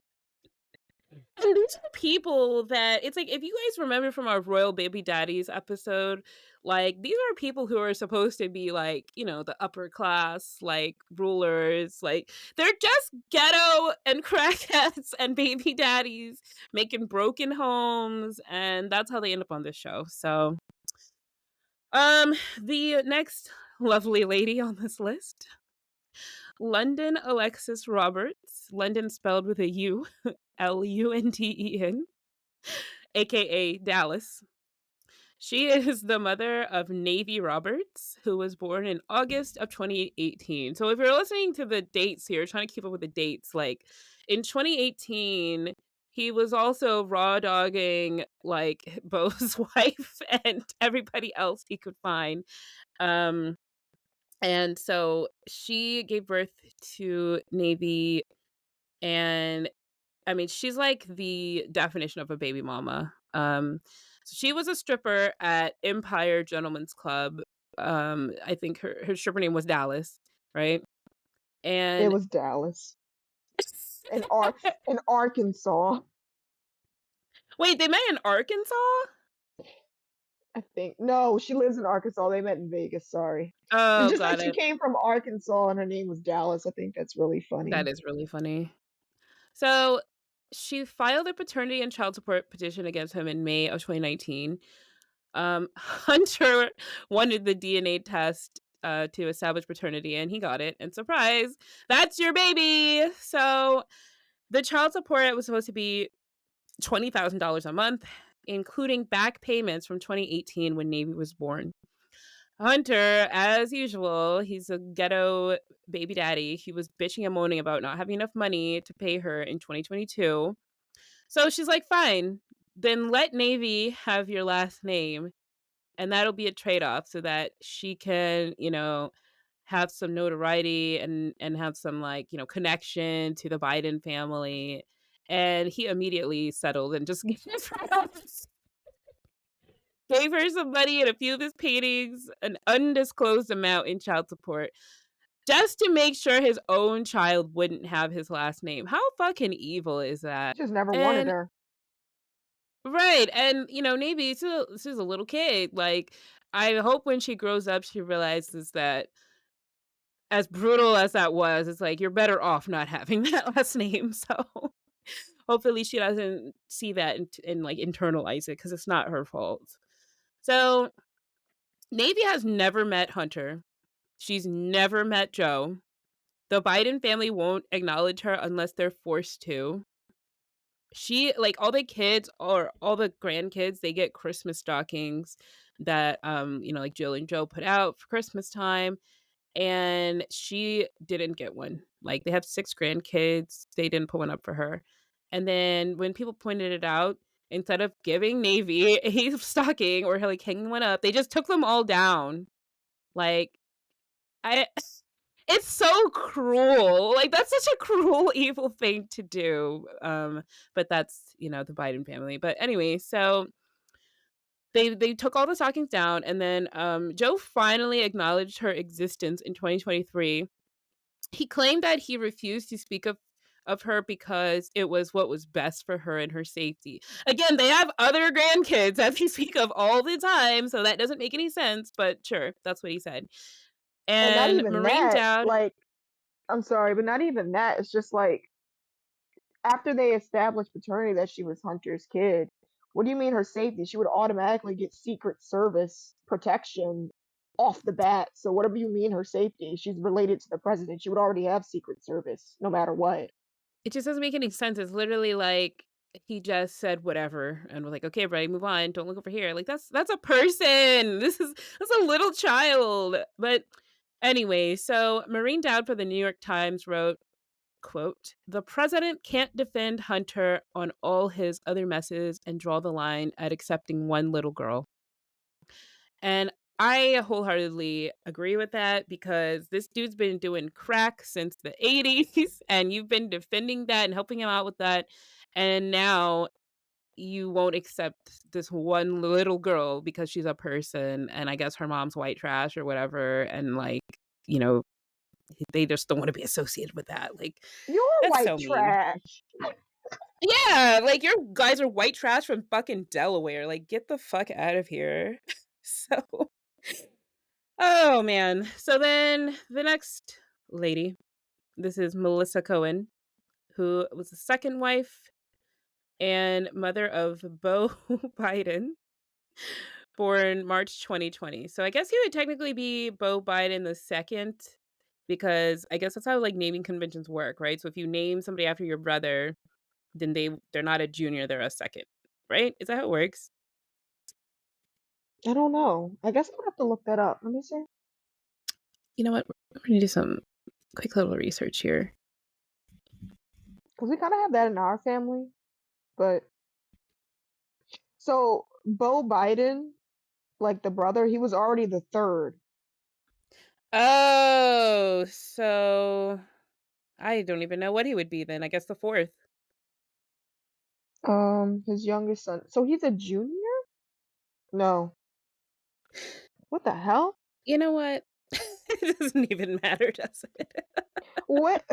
and these are people that it's like, if you guys remember from our Royal Baby Daddies episode, like these are people who are supposed to be like, you know, the upper class, like rulers, like they're just ghetto and crackheads and baby daddies making broken homes, and that's how they end up on this show. So, the next lovely lady on this list, London Alexis Roberts, London spelled with a U, Lunden, aka Dallas. She is the mother of Navy Roberts, who was born in August of 2018. So if you're listening to the dates here, trying to keep up with the dates, like in 2018, he was also raw dogging like Bo's wife and everybody else he could find. Um, and so she gave birth to Navy, and I mean, she's like the definition of a baby mama. So she was a stripper at Empire Gentlemen's Club. I think her stripper name was Dallas, right? It And was Dallas. In Arkansas. wait, they met in Arkansas? I think. No, she lives in Arkansas. They met in Vegas, sorry. It's Oh, just got that she it. came from Arkansas and her name was Dallas. I think that's really That funny. is really funny. So she filed a paternity and child support petition against him in May of 2019. Hunter wanted the DNA test to establish paternity, and he got it. And surprise, that's your baby. So the child support was supposed to be $20,000 a month, including back payments from 2018 when Navy was born. Hunter, as usual, he's a ghetto baby daddy. He was bitching and moaning about not having enough money to pay her in 2022. So she's like, fine, then let Navy have your last name, and that'll be a trade-off so that she can, you know, have some notoriety and have some, like, you know, connection to the Biden family. And he immediately settled and just gave her some money and a few of his paintings, an undisclosed amount in child support. just to make sure his own child wouldn't have his last name. How fucking evil is He that? just never wanted And her. right, and maybe she's a little kid. Like, I hope when she grows up, she realizes that as brutal as that was, it's like you're better off not having that last name. So hopefully she doesn't see that and like internalize it because it's not her fault. So Navy has never met Hunter. She's never met Joe. The Biden family won't acknowledge her unless they're forced to. She like all the kids or all the grandkids, they get Christmas stockings that like Jill and Joe put out for Christmas time, and she didn't get one. Like they have 6 grandkids, they didn't put one up for her. And then when people pointed it out, instead of giving Navy a stocking or like hanging one up, they just took them all down. Like I it's so cruel. Like, that's such a cruel, evil thing to do. But that's, the Biden family. But anyway, so they took all the stockings down, and then Joe finally acknowledged her existence in 2023. He claimed that he refused to speak of her because it was what was best for her and her safety. Again, they have other grandkids that they speak of all the time, so that doesn't make any sense, but sure, that's what he said. And not And even Marine that, Dowd. like, I'm sorry, but not even that. It's just like after they established paternity that she was Hunter's kid, what do you mean her safety? She would automatically get Secret Service protection off the bat. So whatever you mean her safety, she's related to the president. She would already have Secret Service no matter what. It just doesn't make any sense. It's literally like he just said whatever and was like, "Okay, everybody, move on. Don't look over here." Like that's a person. That's a little child. But anyway, so Maureen Dowd for the New York Times wrote, quote, "The president can't defend Hunter on all his other messes and draw the line at accepting one little girl." And I wholeheartedly agree with that because this dude's been doing crack since the 80s and you've been defending that and helping him out with that. And now you won't accept this one little girl because she's a person and I guess her mom's white trash or whatever. And like, you know, they just don't want to be associated with that. Like, You're that's white so mean. trash. Yeah, like your guys are white trash from fucking Delaware. Like, get the fuck out of here. So oh man. So then the next lady, this is Melissa Cohen, who was the second wife and mother of Beau Biden, born March 2020. So I guess he would technically be Beau Biden the second because I guess that's how like naming conventions work, right? So if you name somebody after your brother, then they're not a junior, they're a second, right? Is that how it works? I don't know. I guess I'll have to look that up. Let me see. You know what? We're gonna do some quick little research here. Because we kind of have that in our family. But so Beau Biden, like the brother, he was already the third. Oh, so I don't even know what he would be then. I guess the fourth. His youngest son. So he's a junior? No. What the hell? You know what? It doesn't even matter, does it? What?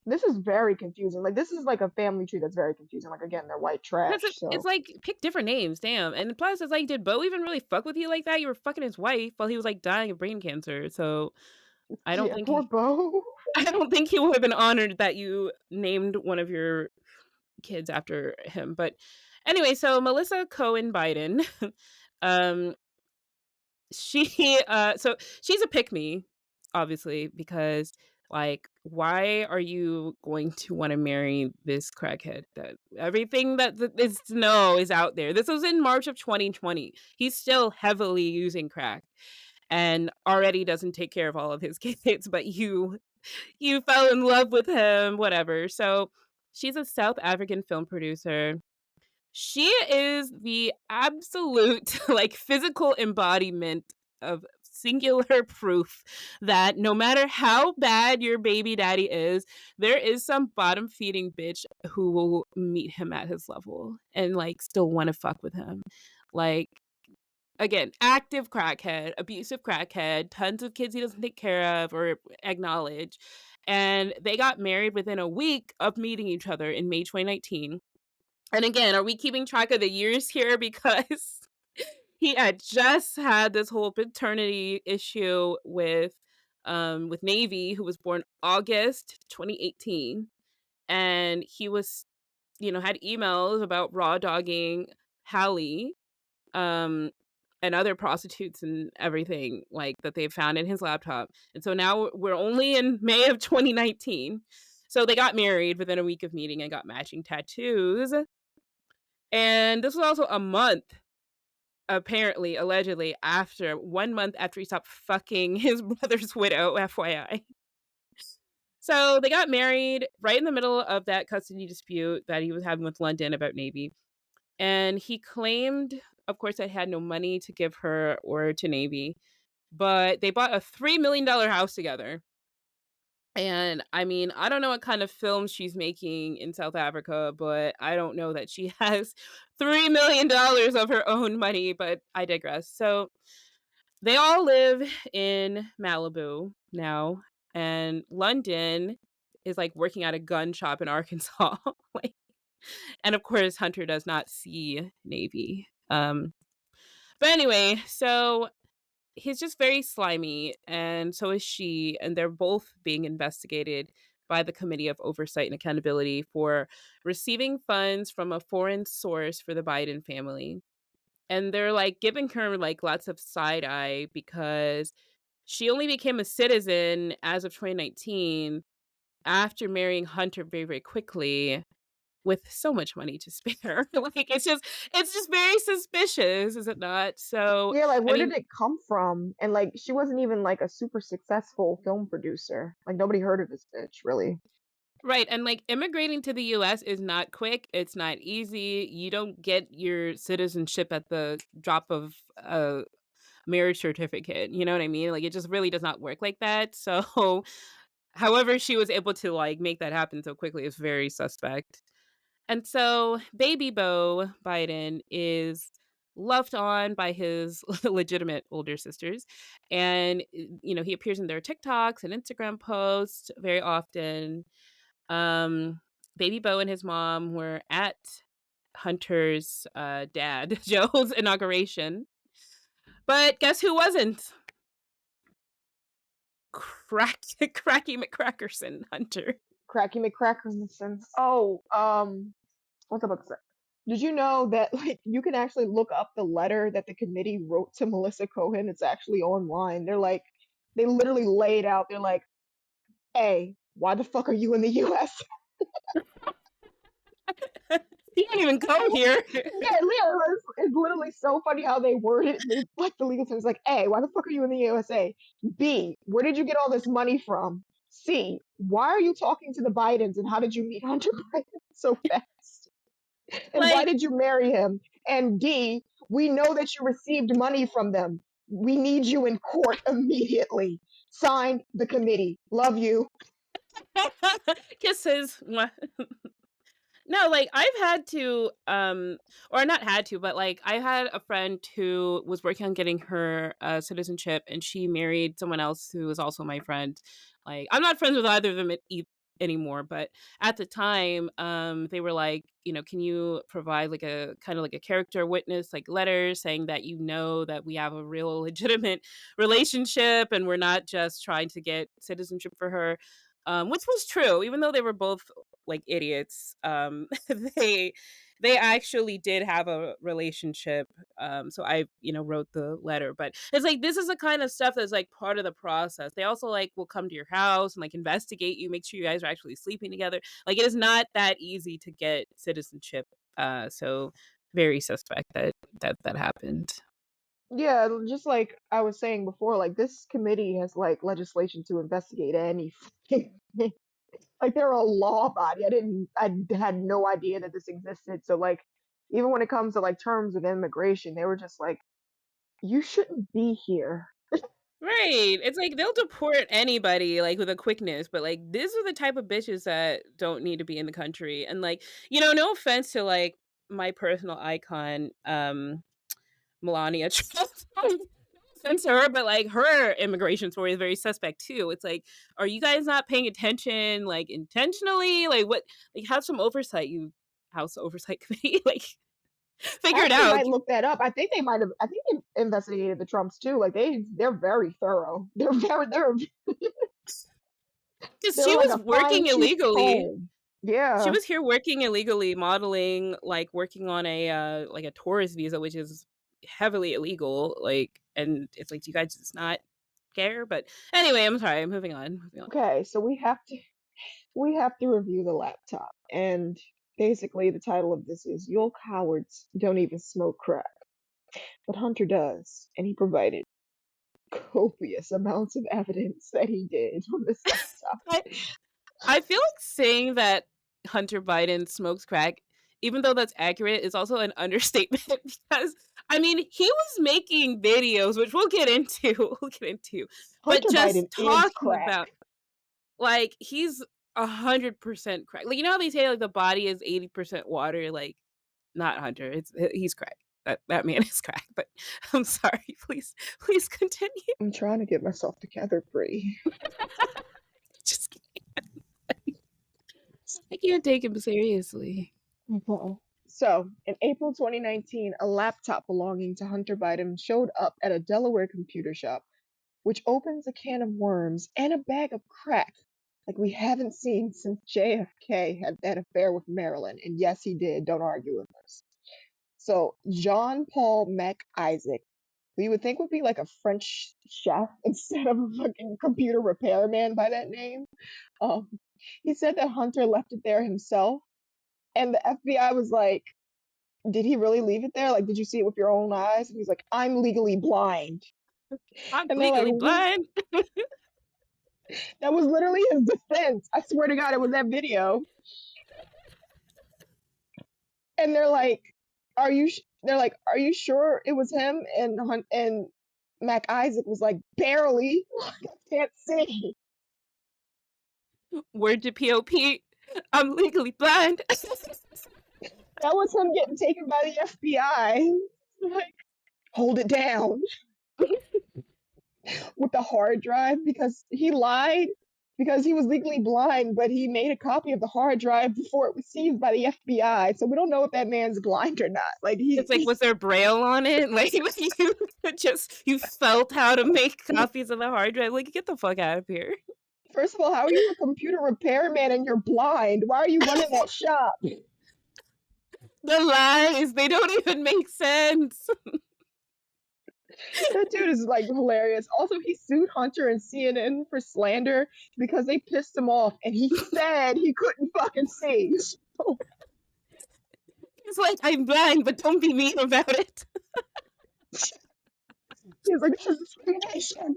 This is very confusing. Like this is like a family tree that's very confusing. Like again, they're white Because trash. it's So like pick different names, damn. And plus, it's like, did Bo even really fuck with you like that? You were fucking his wife while he was like dying of brain cancer. So I don't yeah, think poor Beau. I don't think he would have been honored that you named one of your kids after him. But anyway, so Melissa Cohen Biden, um, so she's a pick me, obviously, because like why are you going to want to marry this crackhead that everything that is no is out there. This was in March of 2020. He's still heavily using crack and already doesn't take care of all of his kids, but you fell in love with him, whatever. So she's a South African film producer. She is the absolute like physical embodiment of singular proof that no matter how bad your baby daddy is, there is some bottom feeding bitch who will meet him at his level and like still want to fuck with him. Like again, active crackhead, abusive crackhead, tons of kids he doesn't take care of or acknowledge. And they got married within a week of meeting each other in May 2019. And again, are we keeping track of the years here? Because he had just had this whole paternity issue with Navy, who was born August 2018. And he was, had emails about raw dogging Hallie, um, and other prostitutes and everything like that they found in his laptop. And so now we're only in May of 2019. So they got married within a week of meeting and got matching tattoos. And this was also a month, apparently, allegedly, after 1 month after he stopped fucking his brother's widow, FYI. So they got married right in the middle of that custody dispute that he was having with London about Navy. And he claimed, of course, that he had no money to give her or to Navy, but they bought a $3 million house together. And I mean, I don't know what kind of film she's making in South Africa, but I don't know that she has $3 million of her own money, but I digress. So they all live in Malibu now, and London is like working at a gun shop in Arkansas. Like, and of course, Hunter does not see Navy. But anyway, so he's just very slimy, and so is she, and they're both being investigated by the Committee of Oversight and Accountability for receiving funds from a foreign source for the Biden family. And they're like giving her like lots of side eye because she only became a citizen as of 2019 after marrying Hunter very, very quickly with so much money to spare. Like it's just very suspicious, is it not? So, Yeah, like I where did mean, it come from? And like she wasn't even like a super successful film producer. Like nobody heard of this bitch, really. right, and like immigrating to the US is not quick, it's not easy. You don't get your citizenship at the drop of a marriage certificate, you know what I mean? Like it just really does not work like that. So, however she was able to like make that happen so quickly is very suspect. And so baby Beau Biden is loved on by his legitimate older sisters. And, he appears in their TikToks and Instagram posts very often. Um, baby Beau and his mom were at Hunter's dad, Joe's inauguration. But guess who wasn't? Cracky McCrackerson Hunter. Cracky McCrackerson. Oh, what's I about to say? Did you know that like you can actually look up the letter that the committee wrote to Melissa Cohen? It's actually online. They're like, they literally lay it out. They're like, "Hey, why the fuck are you in the U.S.?" He didn't even come here. Yeah, Leo, it's literally so funny how they word it. They, like the legal terms, like, A, why the fuck are you in the USA? B, where did you get all this money from? C, why are you talking to the Bidens and how did you meet Hunter Biden so fast? And why Like, did you marry him? And D, we know that you received money from them. We need you in court immediately. Signed, the committee. Love you. kisses. No, like I've had to or not had to, but like I had a friend who was working on getting her citizenship, and she married someone else who was also my friend. Like I'm not friends with either of them anymore, but at the time they were like, can you provide like a kind of like a character witness, like letters saying that that we have a real legitimate relationship and we're not just trying to get citizenship for her. Which was true, even though they were both like idiots. They they actually did have a relationship. So I, wrote the letter, but it's like this is the kind of stuff that's like part of the process. They also like will come to your house and like investigate you, make sure you guys are actually sleeping together. Like it is not that easy to get citizenship. So very suspect that happened. Yeah, just like I was saying before, like this committee has like legislation to investigate anything. Like they're a law body. I had no idea that this existed. So like, even when it comes to like terms of immigration, they were just like, you shouldn't be here. Right. It's like they'll deport anybody like with a quickness, but like these are the type of bitches that don't need to be in the country. And like, no offense to like my personal icon, Melania Trump. Sense her, but like her immigration story is very suspect too. It's like, are you guys not paying attention, like intentionally? Like what? Like have some oversight, you House Oversight Committee. Like I figure it actually out. might look that up. I think they might have. I think they investigated the Trumps too. Like they're very thorough. Because They're she like was a fine working tooth illegally. comb. She Yeah. was here working illegally, modeling, like working on a like a tourist visa, which is heavily illegal. Like, and it's like, do you guys just not care? But anyway, I'm sorry. I'm moving on. Moving on. Okay, so we have to review the laptop, and basically the title of this is "You'll cowards don't even smoke crack," but Hunter does, and he provided copious amounts of evidence that he did on this laptop. I, I feel like saying that Hunter Biden smokes crack, even though that's accurate, is also an understatement because I mean he was making videos, which we'll get into. We'll get into, but Hunter just Biden is talking crack. about like he's 100% crack. Like you know how they say like the body is 80% water. Like not Hunter. He's crack. That man is crack. But I'm sorry. Please continue. I'm trying to get myself together, Bree. Just kidding. I can't take him seriously. So, in April 2019, a laptop belonging to Hunter Biden showed up at a Delaware computer shop, which opens a can of worms and a bag of crack like we haven't seen since JFK had that affair with Marilyn. And yes, he did. Don't argue with us. So, Jean Paul Mac Isaac, who you would think would be like a French chef instead of a fucking computer repairman by that name, um, he said that Hunter left it there himself. And the FBI was like, did he really leave it there? Like, did you see it with your own eyes? And he's like, I'm legally blind. I'm And they're like, legally blind. that was literally his defense. I swear to God, it was that video. And they're like, are you sure it was him? And Mac Isaac was like, barely. I can't see. Word to POP. I'm legally blind. That was him getting taken by the FBI. Like, hold it down with the hard drive because he lied because he was legally blind, but he made a copy of the hard drive before it was seized by the FBI. So we don't know if that man's blind or not. Like It's like, was there braille on it? Like you felt how to make copies of the hard drive. Like, get the fuck out of here. First of all, how are you a computer repairman and you're blind? Why are you running that shop? The lies, they don't even make sense. That dude is like hilarious. Also, he sued Hunter and CNN for slander because they pissed him off, and he said he couldn't fucking see. It's like, I'm blind, but don't be mean about it. He's like, this is discrimination.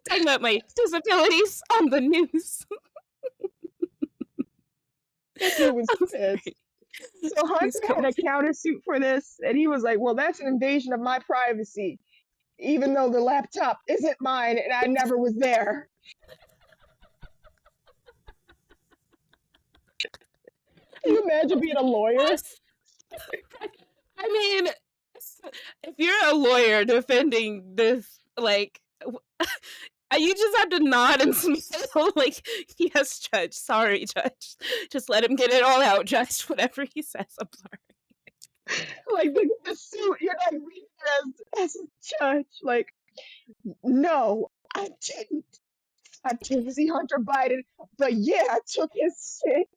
Talking about my disabilities on the news. That dude was pissed. So Hunter had a countersuit for this, and he was like, well, that's an invasion of my privacy, even though the laptop isn't mine and I never was there. Can you imagine being a lawyer? I mean, if you're a lawyer defending this, like, you just have to nod and smile, like, yes, judge. Sorry, judge. Just let him get it all out, judge. Whatever he says, I'm sorry. Like the suit, you're like reading as a judge. Like, no, I didn't. I didn't see Hunter Biden, but yeah, I took his shit.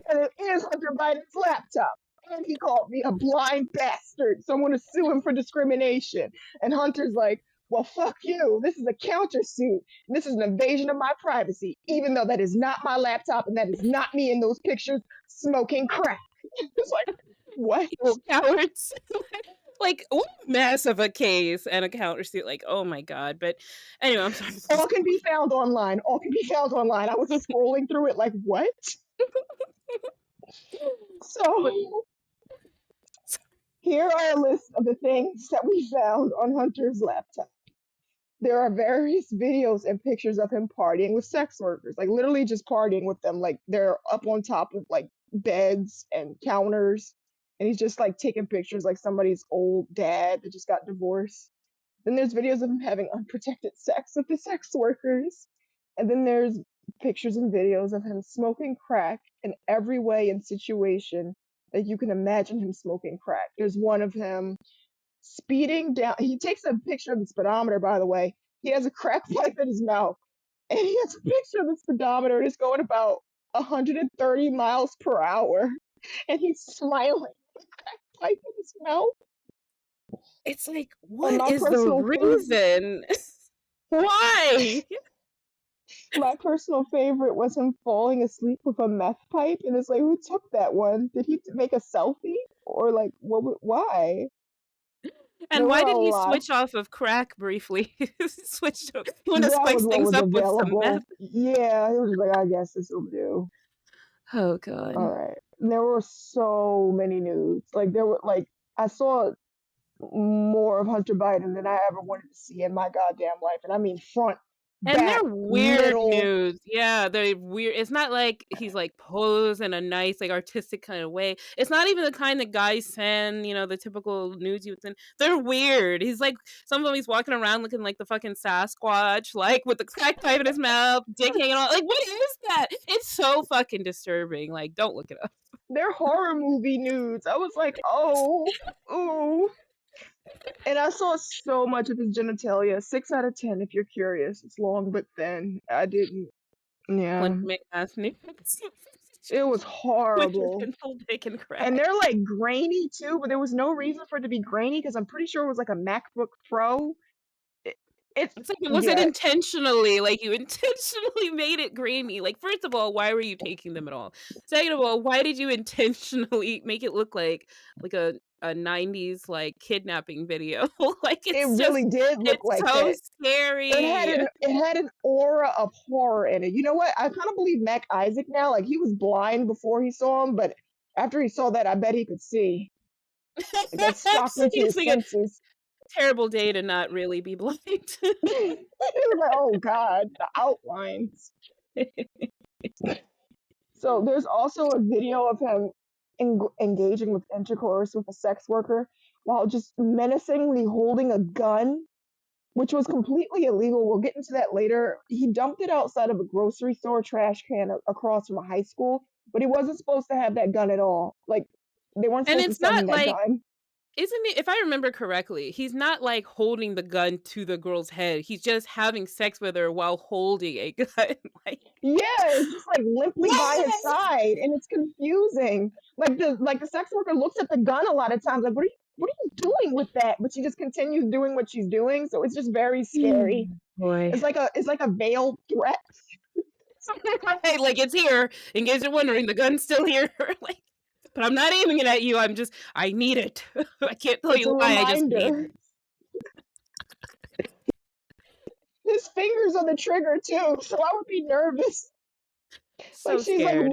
And it is Hunter Biden's laptop. And he called me a blind bastard. So I'm going to sue him for discrimination. And Hunter's like, well, fuck you. This is a countersuit. This is an invasion of my privacy, even though that is not my laptop and that is not me in those pictures smoking crack. It's like, what? You cowards. Like, what a mess of a case and a countersuit. Like, oh my God. But anyway, I'm sorry. All can be found online. All can be found online. I was scrolling through it like, what? So, here are a list of the things that we found on Hunter's laptop. There are various videos and pictures of him partying with sex workers, like literally just partying with them. Like they're up on top of like beds and counters and he's just like taking pictures like somebody's old dad that just got divorced. Then there's videos of him having unprotected sex with the sex workers. And then there's pictures and videos of him smoking crack in every way and situation that you can imagine him smoking crack. There's one of him speeding down. He takes a picture of the speedometer, by the way. He has a crack pipe in his mouth. And he has a picture of the speedometer and it's going about 130 miles per hour. And he's smiling with a crack pipe in his mouth. It's like, And what is the reason? Why? My personal favorite was him falling asleep with a meth pipe, and it's like, who took that one? Did he make a selfie, or like, what? Why? And There why were a did he lot. switch off of crack briefly? Switch to, you want to That spice was what things was up with some available. meth? Yeah, he was just like, I guess this will do. Oh god. All right. And there were so many nudes. Like there were like I saw more of Hunter Biden than I ever wanted to see in my goddamn life, and I mean front, And back, they're weird middle. nudes. Yeah, they're weird. It's not like he's like posed in a nice, like artistic kind of way. It's not even the kind that guys send, you know, the typical nudes you would send. They're weird. He's like, some of them he's walking around looking like the fucking Sasquatch, like with the crack pipe in his mouth, dick hanging on. Like, what is that? It's so fucking disturbing. Like, don't look it up. They're horror movie nudes. I was like, oh, ooh. And I saw so much of his genitalia. 6 out of 10 if you're curious. It's long but thin. I didn't. Yeah. Plenty ass nudes. It was With your horrible. pencil, dick, and And crack. they're like grainy too, but there was no reason for it to be grainy because I'm pretty sure it was like a MacBook Pro. It, it's It's like it wasn't yeah, intentionally, like you intentionally made it grainy. Like, first of all, why were you taking them at all? Second of all, why did you intentionally make it look like a 90s like kidnapping video? Like it it's really just did look it's like so that. scary. It had an aura of horror in it. You know what? I kind of believe Mac Isaac now. Like he was blind before he saw him, but after he saw that, I bet he could see. Like that shocked him to It's his like a senses. terrible day to not really be blind. It was like, oh god, the outlines. So there's also a video of him engaging with intercourse with a sex worker while just menacingly holding a gun, which was completely illegal. We'll get into that later. He dumped it outside of a grocery store trash can across from a high school, but he wasn't supposed to have that gun at all. Like they weren't And supposed to it's sell him not that like, gun. isn't it, if I remember correctly, he's not like holding the gun to the girl's head. He's just having sex with her while holding a gun. Like, Yeah, it's just like limply by his what? side, and it's confusing. Like the sex worker looks at the gun a lot of times, like what are you doing with that? But she just continues doing what she's doing, so it's just very scary. Boy. It's like a veiled threat. Right, like it's here. In case you're wondering, the gun's still here. Like, but I'm not aiming it at you. I need it. I can't tell It's a you why. I just need reminder. it. His fingers on the trigger too, so I would be nervous. Like So scared.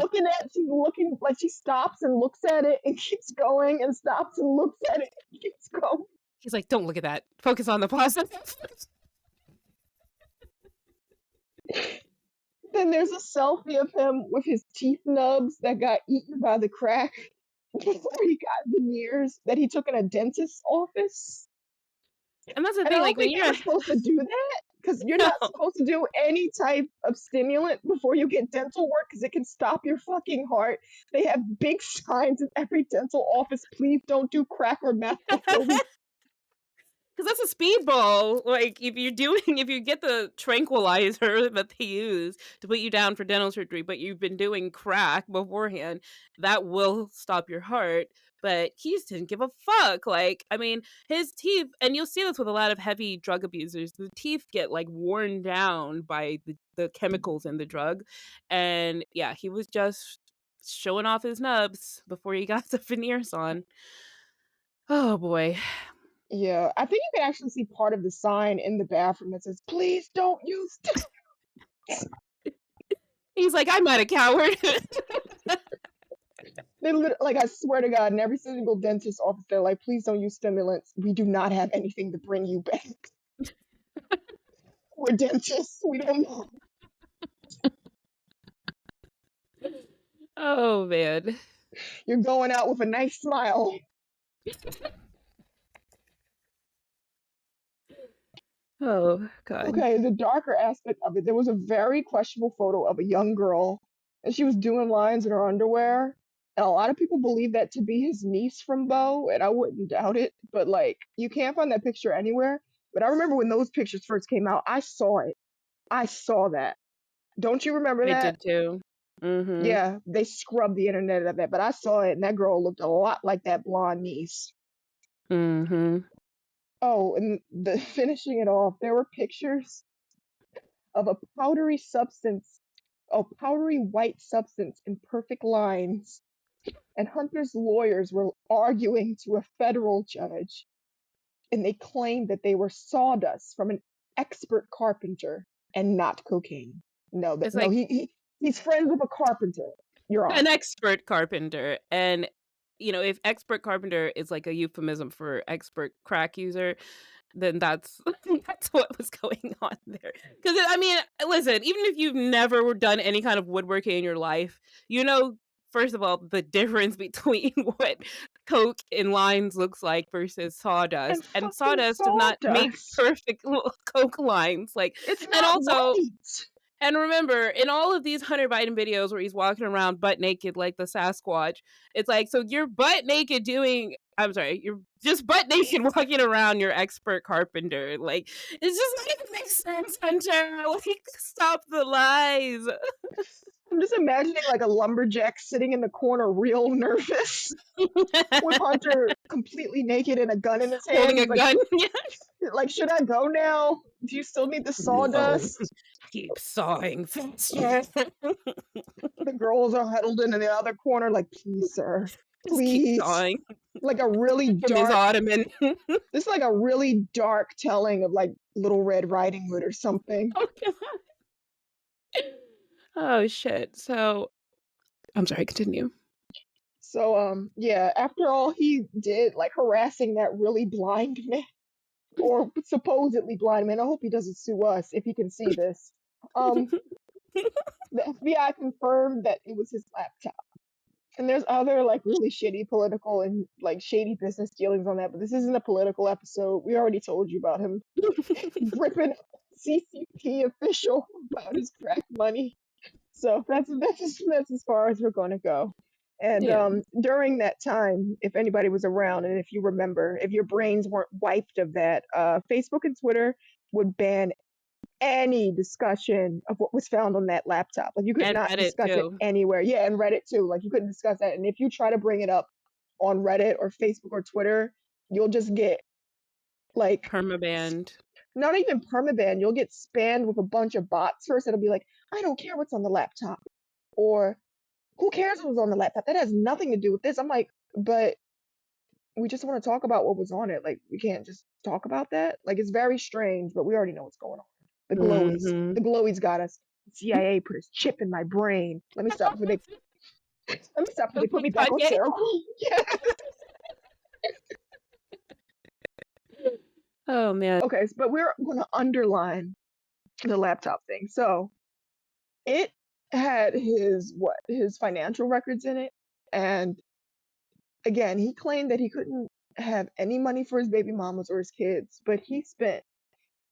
she's looking like she stops and looks at it and keeps going and stops and looks at it and keeps going. He's like, don't look at that. Focus on the positive. Then there's a selfie of him with his teeth nubs that got eaten by the crack before he got veneers that he took in a dentist's office. And that's the And I thing, don't like when think they you're were supposed to do that because you're no. not supposed to do any type of stimulant before you get dental work because it can stop your fucking heart. They have big signs in every dental office. Please don't do crack or meth before we. Because that's a speedball. Like if you get the tranquilizer that they use to put you down for dental surgery, but you've been doing crack beforehand, that will stop your heart. But he just didn't give a fuck. Like, I mean, his teeth, and you'll see this with a lot of heavy drug abusers, the teeth get like worn down by the chemicals in the drug. And yeah, he was just showing off his nubs before he got the veneers on. Oh boy. Yeah, I think you can actually see part of the sign in the bathroom that says, "Please don't use." He's like, I'm not a coward. Like I swear to God, in every single dentist office, they're like, "Please don't use stimulants. We do not have anything to bring you back. We're dentists. We don't know." Oh man. You're going out with a nice smile. Oh God. Okay, the darker aspect of it, there was a very questionable photo of a young girl, and she was doing lines in her underwear. And a lot of people believe that to be his niece from Bo, and I wouldn't doubt it. But like, you can't find that picture anywhere. But I remember when those pictures first came out, I saw it. I saw that. Don't you remember I that? did too. Mm-hmm. Yeah, they scrubbed the internet of that, but I saw it, and that girl looked a lot like that blonde niece. Mm-hmm. Oh, and the finishing it off, there were pictures of a powdery white substance in perfect lines, and Hunter's lawyers were arguing to a federal judge, and they claimed that they were sawdust from an expert carpenter and not cocaine. No, It's no, like he's friends with a carpenter, Your an Honor. expert carpenter. And if expert carpenter is like a euphemism for expert crack user, then that's that's what was going on there. Because I mean, listen, even if you've never done any kind of woodworking in your life, first of all, the difference between what coke in lines looks like versus And sawdust. And fucking sawdust does not make sawdust. perfect little coke lines. Like, It's and not also, white. and remember, in all of these Hunter Biden videos where he's walking around butt naked like the Sasquatch, it's like, so you're butt naked I'm sorry, you're just butt naked walking around your expert carpenter. Like, it's just like, it makes sense, Hunter. Like, stop the lies. I'm just imagining like a lumberjack sitting in the corner, real nervous, with Hunter completely naked and a gun in his hand. Holding a He's like, gun. should I go now? Do you still need the No. sawdust? Keep sawing faster. The girls are huddled in the other corner, like, please, sir, Just keep please. sawing. Like a really From his dark, ottoman. this is like a really dark telling of like Little Red Riding Hood or something. Oh, God. Oh, shit. So, I'm sorry, continue. So, yeah, after all he did, like harassing that really blind man, or supposedly blind man, I hope he doesn't sue us if he can see this. Um, the FBI confirmed that it was his laptop. And there's other like really shitty political and like shady business dealings on that, but this isn't a political episode. We already told you about him gripping CCP official about his crack money. So that's as far as we're going to go. And Yeah. during that time, if anybody was around, and if you remember, if your brains weren't wiped of that, Facebook and Twitter would ban any discussion of what was found on that laptop. Like you could And not Reddit discuss it too. anywhere. Yeah, and Reddit too. Like you couldn't discuss that. And if you try to bring it up on Reddit or Facebook or Twitter, you'll just get like Permabanned. not even permaban. You'll get spammed with a bunch of bots first. It'll be like, I don't care what's on the laptop, or who cares what was on the laptop? That has nothing to do with this. I'm like, but we just want to talk about what was on it. Like we can't just talk about that. Like it's very strange, but we already know what's going on. The glowies, Mm-hmm. the glowies got us. The CIA put his chip in my brain. Let me stop before they put me back on Kanye? Sarah Queen. Yeah. Oh man. Okay, but we're gonna underline the laptop thing. So it had his financial records in it, and again, he claimed that he couldn't have any money for his baby mamas or his kids, but he spent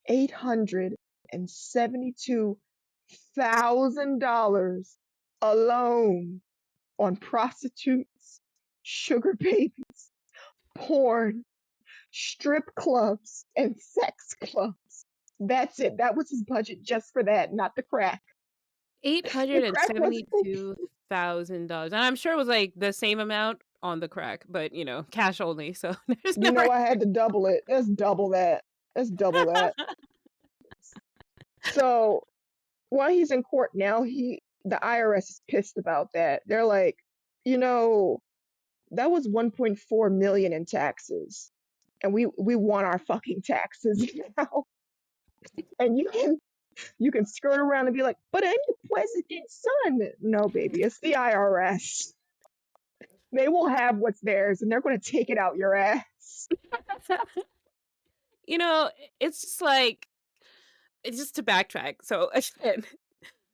$872,000 alone on prostitutes, sugar babies, porn, strip clubs, and sex clubs. That's it. That was his budget just for that, not the crack. The crack was $872,000. And I'm sure it was like the same amount on the crack, but cash only. So there's You never know, I had to double it. That's double that. That's double that. So while he's in court now, the IRS is pissed about that. They're like, that was 1.4 million in taxes, and we want our fucking taxes now. And you can skirt around and be like, but I'm the president's son. No, baby, it's the IRS. They will have what's theirs, and they're going to take it out your ass. you know, it's just like it's just to backtrack. So again,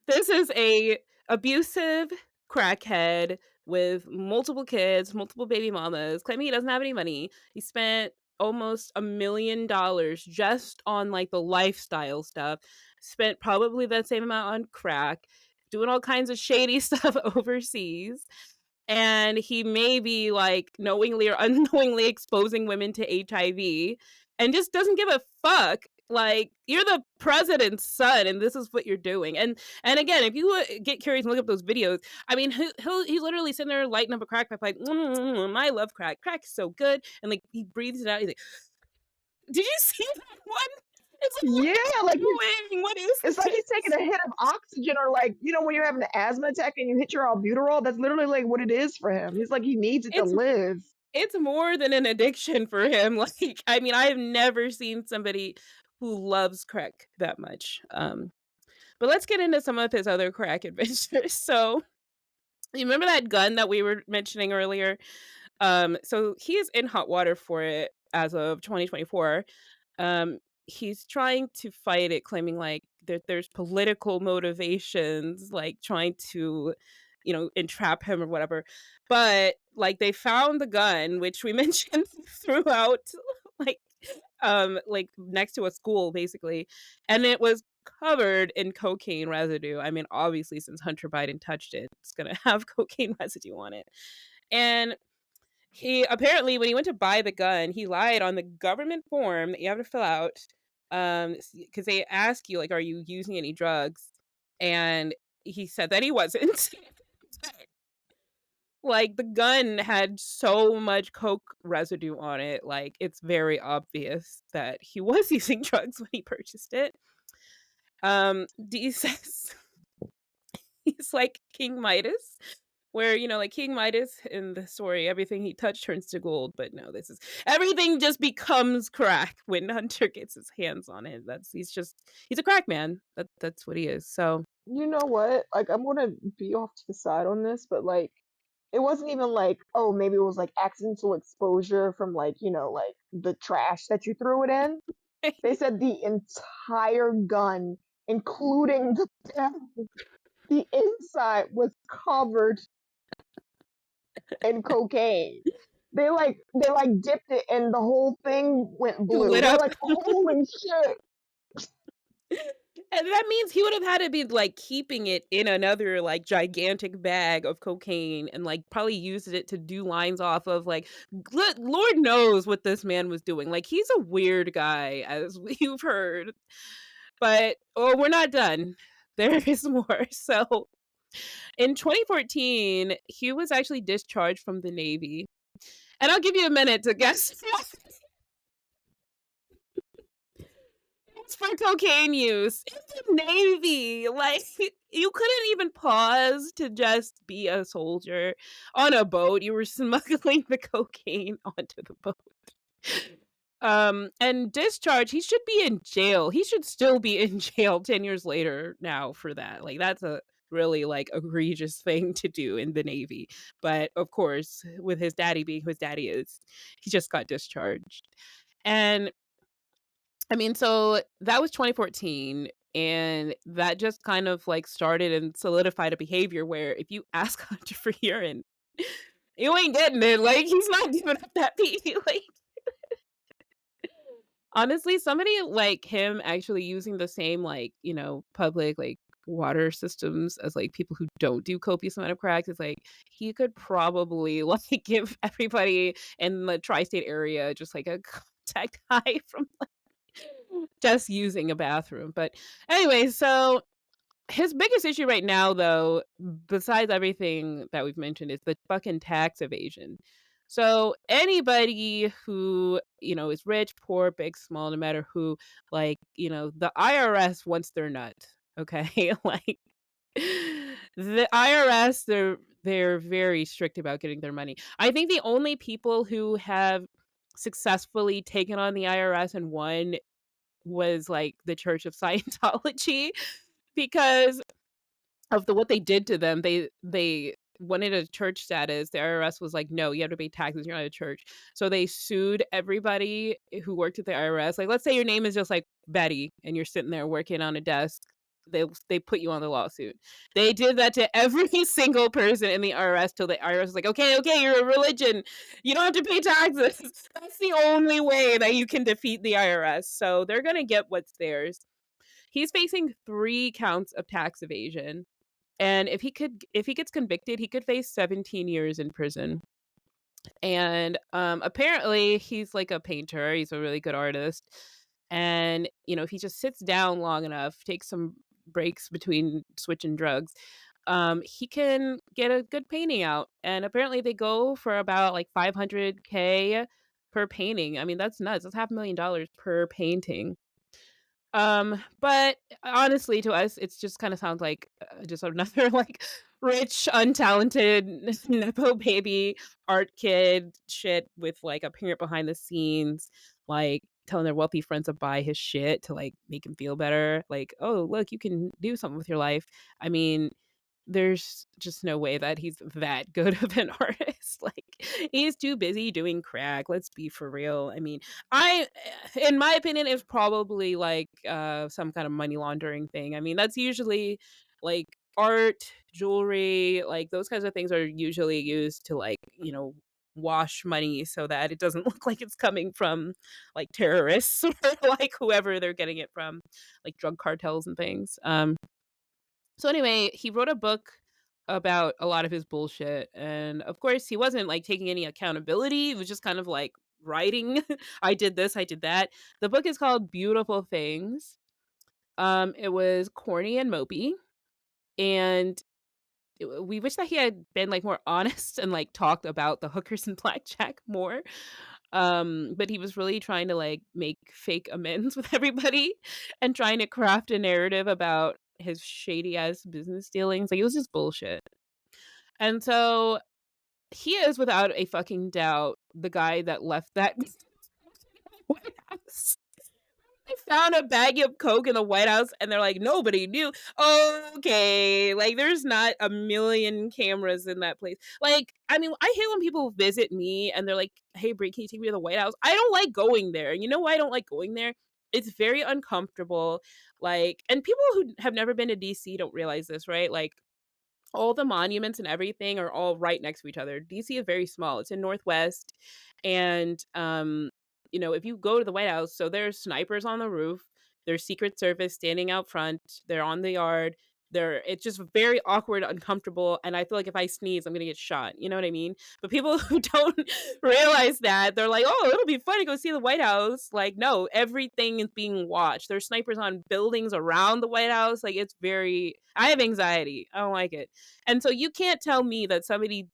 this is a abusive, crackhead with multiple kids, multiple baby mamas, claiming he doesn't have any money. He spent almost $1 million just on like the lifestyle stuff. Spent probably that same amount on crack, doing all kinds of shady stuff overseas. And he may be like knowingly or unknowingly exposing women to HIV and just doesn't give a fuck. Like, you're the president's son and this is what you're doing. And again, if you get curious and look up those videos, I mean, he's literally sitting there lighting up a crack pipe like, I love crack. Crack is so good. And like he breathes it out. He's like, did you see that one? It's like, what Yeah, like doing? What is it's like this? he's taking a hit of oxygen, or like, you know, when you're having an asthma attack and you hit your albuterol, that's literally like what it is for him. He's like, he needs it to It's live. it's more than an addiction for him. Like, I mean, I have never seen somebody who loves crack that much. But let's get into some of his other crack adventures. So, you remember that gun that we were mentioning earlier? So he is in hot water for it as of 2024. He's trying to fight it, claiming like there's political motivations, like trying to, entrap him or whatever. But like they found the gun, which we mentioned throughout, like like next to a school basically, and it was covered in cocaine residue. I mean, obviously, since Hunter Biden touched it, it's gonna have cocaine residue on it. And he apparently, when he went to buy the gun, he lied on the government form that you have to fill out, because they ask you like, "Are you using any drugs?" And he said that he wasn't. Like, the gun had so much coke residue on it, like, it's very obvious that he was using drugs when he purchased it. Dee says he's like King Midas, where, like King Midas in the story, everything he touched turns to gold, but no, this is everything just becomes crack when Hunter gets his hands on it. He's a crack man. That's what he is. So You know what? Like, I'm gonna be off to the side on this, but like, it wasn't even like, oh, maybe it was like accidental exposure from like, you know, like the trash that you threw it in. They said the entire gun, including the inside, was covered in cocaine. They like dipped it and the whole thing went he blue. lit They're up. like, holy shit. And that means he would have had to be like keeping it in another like gigantic bag of cocaine and like probably used it to do lines off of like Lord knows what this man was doing. Like he's a weird guy, as we've heard. But we're not done. There is more. So in 2014, he was actually discharged from the Navy. And I'll give you a minute to guess. It's for cocaine use in the Navy. Like, you couldn't even pause to just be a soldier on a boat. You were smuggling the cocaine onto the boat. And discharge, he should be in jail. He should still be in jail 10 years later now for that. Like, that's a really like egregious thing to do in the Navy. But of course, with his daddy being who his daddy is, he just got discharged. And I mean, so that was 2014, and that just kind of like started and solidified a behavior where if you ask Hunter for urine, you ain't getting it. Like he's not giving up that pee. Like honestly, somebody like him actually using the same like public like water systems as like people who don't do copious amount of cracks is like he could probably like give everybody in the tri-state area just like a contact high from just using a bathroom. But anyway, so his biggest issue right now, though, besides everything that we've mentioned, is the fucking tax evasion. So anybody who, is rich, poor, big, small, no matter who, like, the IRS wants their nut. Okay. Like the IRS, they're very strict about getting their money. I think the only people who have successfully taken on the IRS and won was like the Church of Scientology because of what they did to them. They wanted a church status. The IRS was like, no, you have to pay taxes. You're not a church. So they sued everybody who worked at the IRS. Like, let's say your name is just like Betty and you're sitting there working on a desk they put you on the lawsuit. They did that to every single person in the IRS till the IRS was like, okay, you're a religion. You don't have to pay taxes. That's the only way that you can defeat the IRS. So they're gonna get what's theirs. He's facing 3 counts of tax evasion. And if he gets convicted, he could face 17 years in prison. And apparently he's like a painter. He's a really good artist. And if he just sits down long enough, takes some breaks between switching drugs, he can get a good painting out. And apparently they go for about like 500K per painting. I mean, that's nuts. That's $500,000 per painting. But honestly, to us, it's just kind of sounds like just another like rich, untalented nepo baby art kid shit with like a parent behind the scenes, like telling their wealthy friends to buy his shit to like make him feel better. Like, oh, look, you can do something with your life. I mean, there's just no way that he's that good of an artist. Like, he's too busy doing crack. Let's be for real. I mean, I in my opinion, it's probably like some kind of money laundering thing. I mean, that's usually like art, jewelry, like those kinds of things are usually used to like, wash money so that it doesn't look like it's coming from like terrorists or like whoever they're getting it from, like drug cartels and things. So anyway, he wrote a book about a lot of his bullshit, and of course, he wasn't like taking any accountability. It was just kind of like writing, I did this, I did that. The book is called Beautiful Things. It was corny and mopey, and we wish that he had been like more honest and like talked about the hookers and blackjack more. But he was really trying to like make fake amends with everybody and trying to craft a narrative about his shady ass business dealings. Like, it was just bullshit. And so he is without a fucking doubt the guy that left that White House. They found a bag of coke in the White House and they're like, nobody knew. Okay, like there's not a million cameras in that place. Like, I mean, I hate when people visit me and they're like, hey, Brie, can you take me to the White House? I don't like going there. You know why I don't like going there? It's very uncomfortable. Like, and people who have never been to DC don't realize this, right? Like, all the monuments and everything are all right next to each other. DC is very small. It's in Northwest. And if you go to the White House, so there's snipers on the roof, there's Secret Service standing out front, they're on the yard. It's just very awkward, uncomfortable, and I feel like if I sneeze, I'm gonna get shot. You know what I mean? But people who don't realize that, they're like, "Oh, it'll be fun to go see the White House." Like, no, everything is being watched. There's snipers on buildings around the White House. Like, it's very. I have anxiety. I don't like it, and so you can't tell me that somebody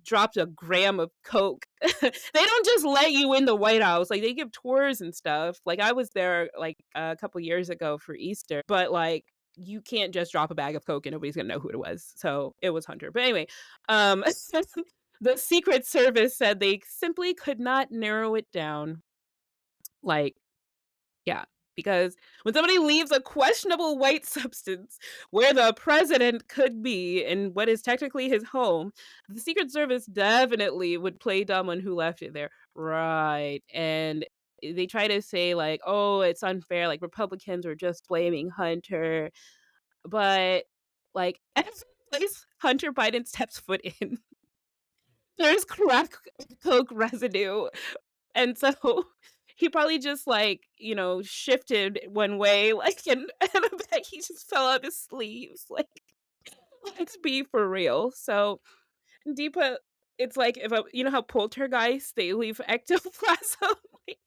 dropped a gram of coke. They don't just let you in the White House. Like, they give tours and stuff. Like, I was there like a couple years ago for Easter, but like you can't just drop a bag of coke and nobody's gonna know who it was. So it was Hunter. But anyway, the Secret Service said they simply could not narrow it down. Like, yeah, because when somebody leaves a questionable white substance where the president could be in what is technically his home, the Secret Service definitely would play dumb on who left it there. Right. And they try to say, like, oh, it's unfair. Like, Republicans are just blaming Hunter. But, like, every place Hunter Biden steps foot in, there's crack coke residue. And so he probably just like, shifted one way, like, and I bet he just fell out his sleeves. Like, let's be for real. So Deepa, it's like if how poltergeist they leave ectoplasm. Like,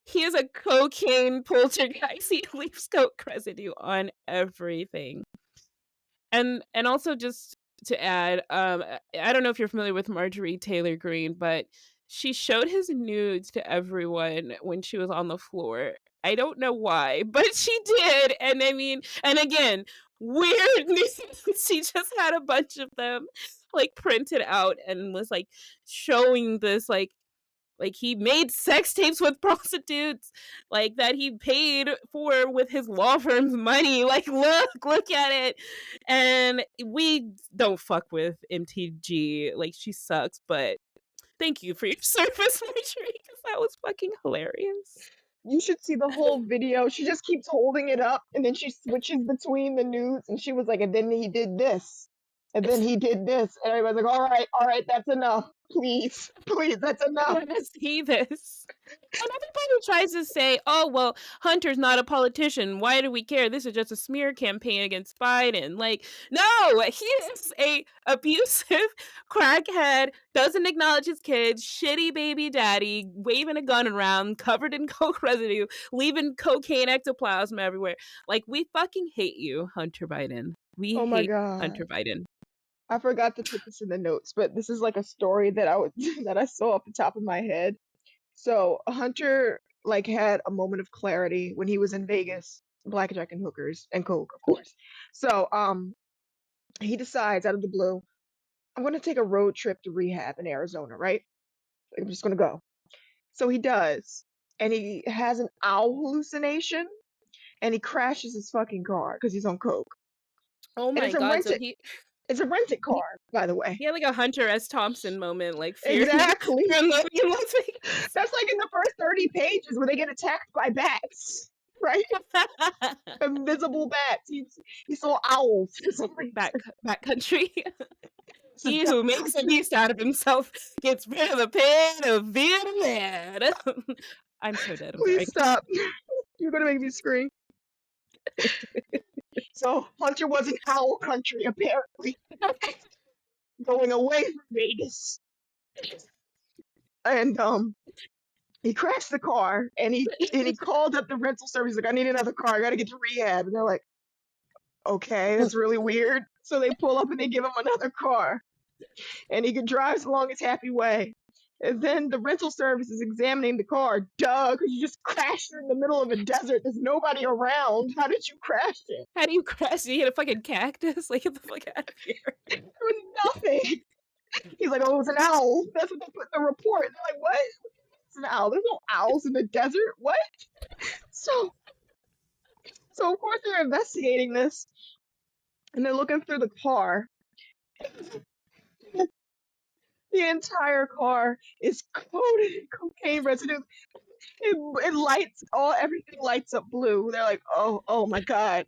he is a cocaine poltergeist. He leaves coke residue on everything. And also just to add, I don't know if you're familiar with Marjorie Taylor Greene, but she showed his nudes to everyone when she was on the floor. I don't know why, but she did. And I mean, and again, weird news. She just had a bunch of them like printed out and was like showing this like he made sex tapes with prostitutes, like that he paid for with his law firm's money. Like, look at it. And we don't fuck with MTG. Like, she sucks, but thank you for your service, Marjorie, because that was fucking hilarious. You should see the whole video. She just keeps holding it up, and then she switches between the nudes, and she was like, and then he did this, and then he did this, and everybody's like, all right, that's enough. Please, please, that's I enough. want to see this. And everybody tries to say, oh, well, Hunter's not a politician. Why do we care? This is just a smear campaign against Biden. Like, no, he is a abusive crackhead, doesn't acknowledge his kids, shitty baby daddy, waving a gun around, covered in coke residue, leaving cocaine ectoplasm everywhere. Like, we fucking hate you, Hunter Biden. We Oh my hate Hunter god. Biden. I forgot to put this in the notes, but this is like a story that that I saw off the top of my head. So Hunter like had a moment of clarity when he was in Vegas, blackjack and hookers and coke, of course. So he decides out of the blue, I'm gonna take a road trip to rehab in Arizona, right? Like, I'm just gonna go. So he does, and he has an owl hallucination, and he crashes his fucking car because he's on coke, Oh and my God. So he it's a rented car, by the way. He had like a Hunter S. Thompson moment, like Fear Exactly. and Loathing in Las That's like in the first 30 pages where they get attacked by bats, right? Vegas. Invisible bats. He saw owls for some reason. Back country. So He who makes a beast out of himself gets rid of the pain of being a man. I'm so dead. I'm sorry. please stop. You're gonna make me scream. So Hunter was in owl country, apparently. Going away from Vegas. And he crashed the car and he called up the rental service like, I need another car, I gotta get to rehab. And they're like, okay, that's really weird. So they pull up and they give him another car. And he drives along his happy way. And then the rental service is examining the car. Duh, because you just crashed in the middle of a desert. There's nobody around. How did you crash it? How do you crash? You hit a fucking cactus? Like, get the fuck out of here. There was nothing. He's like, oh, it was an owl. That's what they put in the report. They're like, what? It's an owl. There's no owls in the desert. What? So of course they're investigating this, and they're looking through the car. The entire car is coated in cocaine residue. It lights everything lights up blue. They're like, oh my god.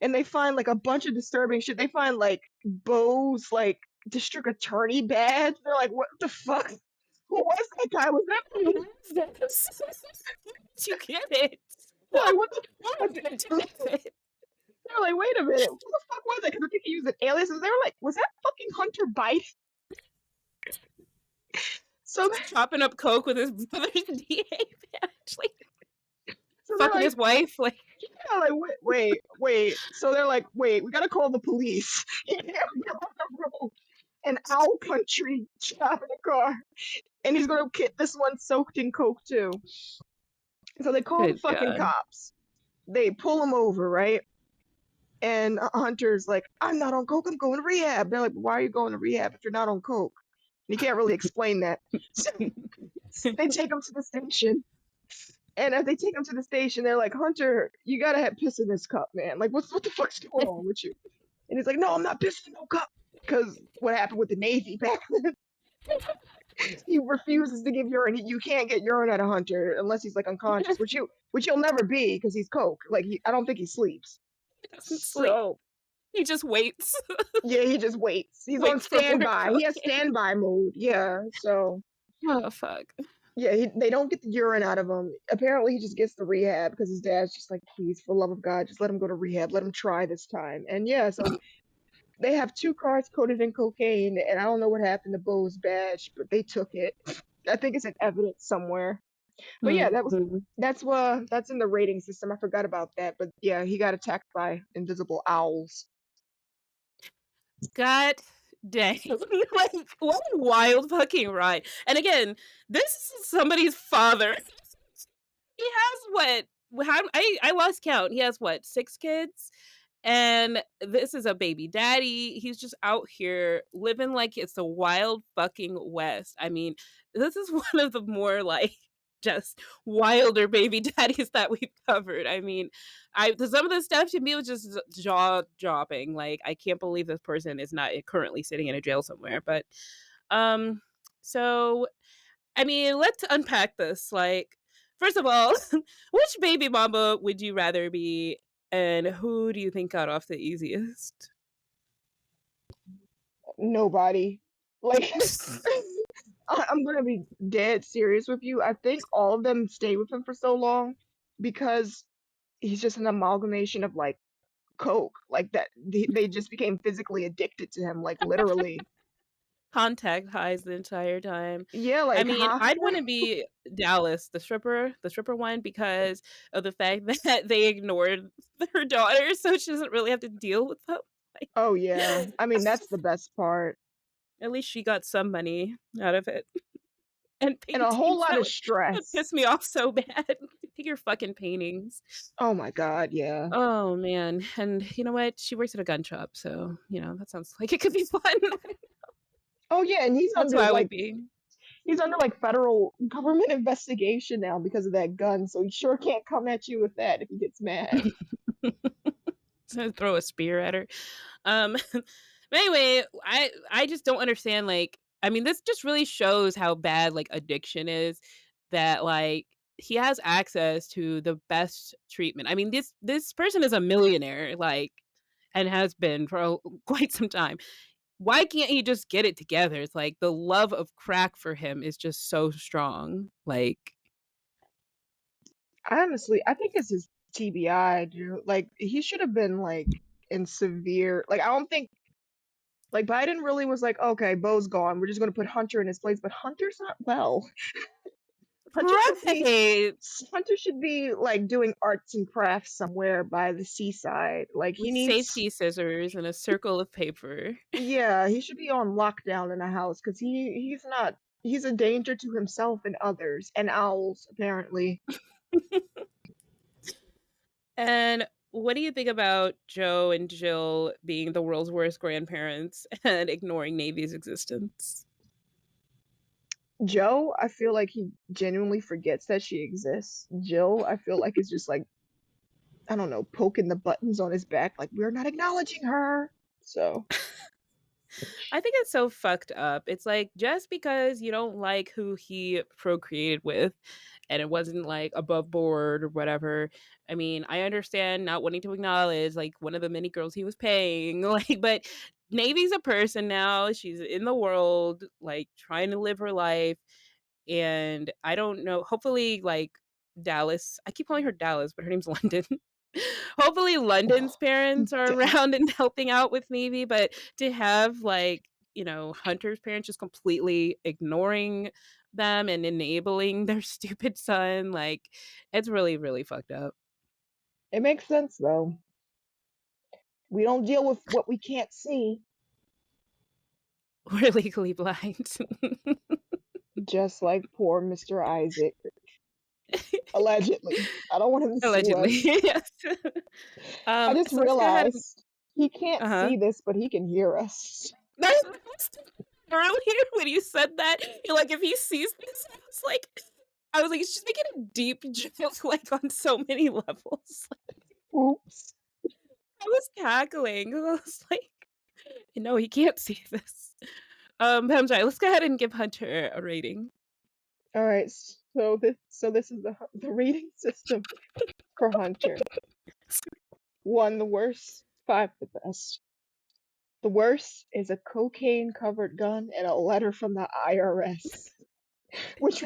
And they find like a bunch of disturbing shit. They find like Bo's like district attorney badge. They're like, what the fuck? Who was that guy? Was that Did you get it? They're like, what the What am I gonna do with it? They're like, wait a minute, who the fuck was that? Because I think he used an alias. And they were like, was that fucking Hunter Biden? So Chopping up coke with his brother's DA badge, like they're fucking like, his wife, like yeah, like wait. So they're like, wait, we gotta call the police. He can't be on the road in owl country chopping a car, and he's gonna get this one soaked in coke too. So they call the Good fucking God. cops. They pull him over, right? And Hunter's like, I'm not on coke. I'm going to rehab. They're like, why are you going to rehab if you're not on coke? And he can't really explain that. So they take him to the station. And as they take him to the station, they're like, Hunter, you gotta have piss in this cup, man. Like, what the fuck's going on with you? And he's like, no, I'm not pissing in no cup. Because what happened with the Navy back then? He refuses to give urine. You can't get urine out of Hunter unless he's like unconscious, which he'll never be because he's coke. Like, I don't think he sleeps. He doesn't sleep. He just waits. Yeah, he just waits. He's on Waits for more standby. He has cocaine. standby mode. Yeah, so Oh fuck. yeah, they don't get the urine out of him. Apparently, he just gets the rehab because his dad's just like, please, for the love of God, just let him go to rehab. Let him try this time. And yeah, so they have 2 cars coated in cocaine, and I don't know what happened to Bo's badge, but they took it. I think it's in evidence somewhere. But yeah, that's in the rating system. I forgot about that. But yeah, he got attacked by invisible owls. God dang. Like, what a wild fucking ride. And again, this is somebody's father. He has I lost count. He has 6 kids? And this is a baby daddy. He's just out here living like it's the wild fucking West. I mean, this is one of the more like just wilder baby daddies that we've covered. I mean, some of the stuff to me was just jaw dropping. Like, I can't believe this person is not currently sitting in a jail somewhere. But so I mean, let's unpack this. Like, First of all, which baby mama would you rather be, and who do you think got off the easiest? Nobody. Like, I'm gonna be dead serious with you. I think all of them stayed with him for so long because he's just an amalgamation of like coke, like that. They just became physically addicted to him, like literally. Contact highs the entire time. Yeah, I like mean, half of I'd them. want to be Dallas, the stripper one, because of the fact that they ignored her daughter, so she doesn't really have to deal with them. Like, Oh yeah, I mean that's the best part, at least she got some money out of it. And and a whole paintings lot of would stress. piss me off so bad. Take your fucking paintings. Oh my God, yeah. Oh man. And you know what? She works at a gun shop, so that sounds like it could be fun. Oh yeah, and That's who I would be. he's under like federal government investigation now because of that gun, so he sure can't come at you with that if he gets mad. So throw a spear at her. But anyway, I just don't understand. Like, I mean, this just really shows how bad like addiction is. That like he has access to the best treatment. I mean, this person is a millionaire, like, and has been for quite some time. Why can't he just get it together? It's like the love of crack for him is just so strong. Like, Honestly, I think it's his TBI, dude. Like he should have been like in severe. Like I don't think like Biden really was like, okay, Bo's gone. We're just gonna put Hunter in his place, but Hunter's not well. Hunter should be right. Hunter should be like doing arts and crafts somewhere by the seaside. Like he With needs safety scissors and a circle of paper. yeah, he should be on lockdown in a house because he's not he's a danger to himself and others and owls apparently. And what do you think about Joe and Jill being the world's worst grandparents and ignoring Navy's existence? Joe, I feel like he genuinely forgets that she exists. Jill, I feel like is just like I don't know, poking the buttons on his back like we're not acknowledging her. So I think it's so fucked up. It's like just because you don't like who he procreated with and it wasn't like above board or whatever. I mean, I understand not wanting to acknowledge like one of the many girls he was paying, like, but Navy's a person now. She's in the world, like trying to live her life. And I don't know, hopefully like Dallas, I keep calling her Dallas, but her name's London. Hopefully London's parents are damn. around and helping out with Navy, but to have like, Hunter's parents just completely ignoring them and enabling their stupid son, like it's really, really fucked up. It makes sense though. We don't deal with what we can't see, We're legally blind. just like poor Mr. Isaac. Allegedly. I don't want him to sue Allegedly. us. Yes. I just So let's go ahead and realized he can't uh-huh. see this, but he can hear us. That's earlier when you said that, you're like, if he sees this, I was like, she's making a deep joke, like on so many levels. Oops. I was cackling. I was like, no, he can't see this. But I'm sorry. Let's go ahead and give Hunter a rating. All right. So this is the rating system for Hunter. 1, the worst. 5, the best. The worst is a cocaine-covered gun and a letter from the IRS, which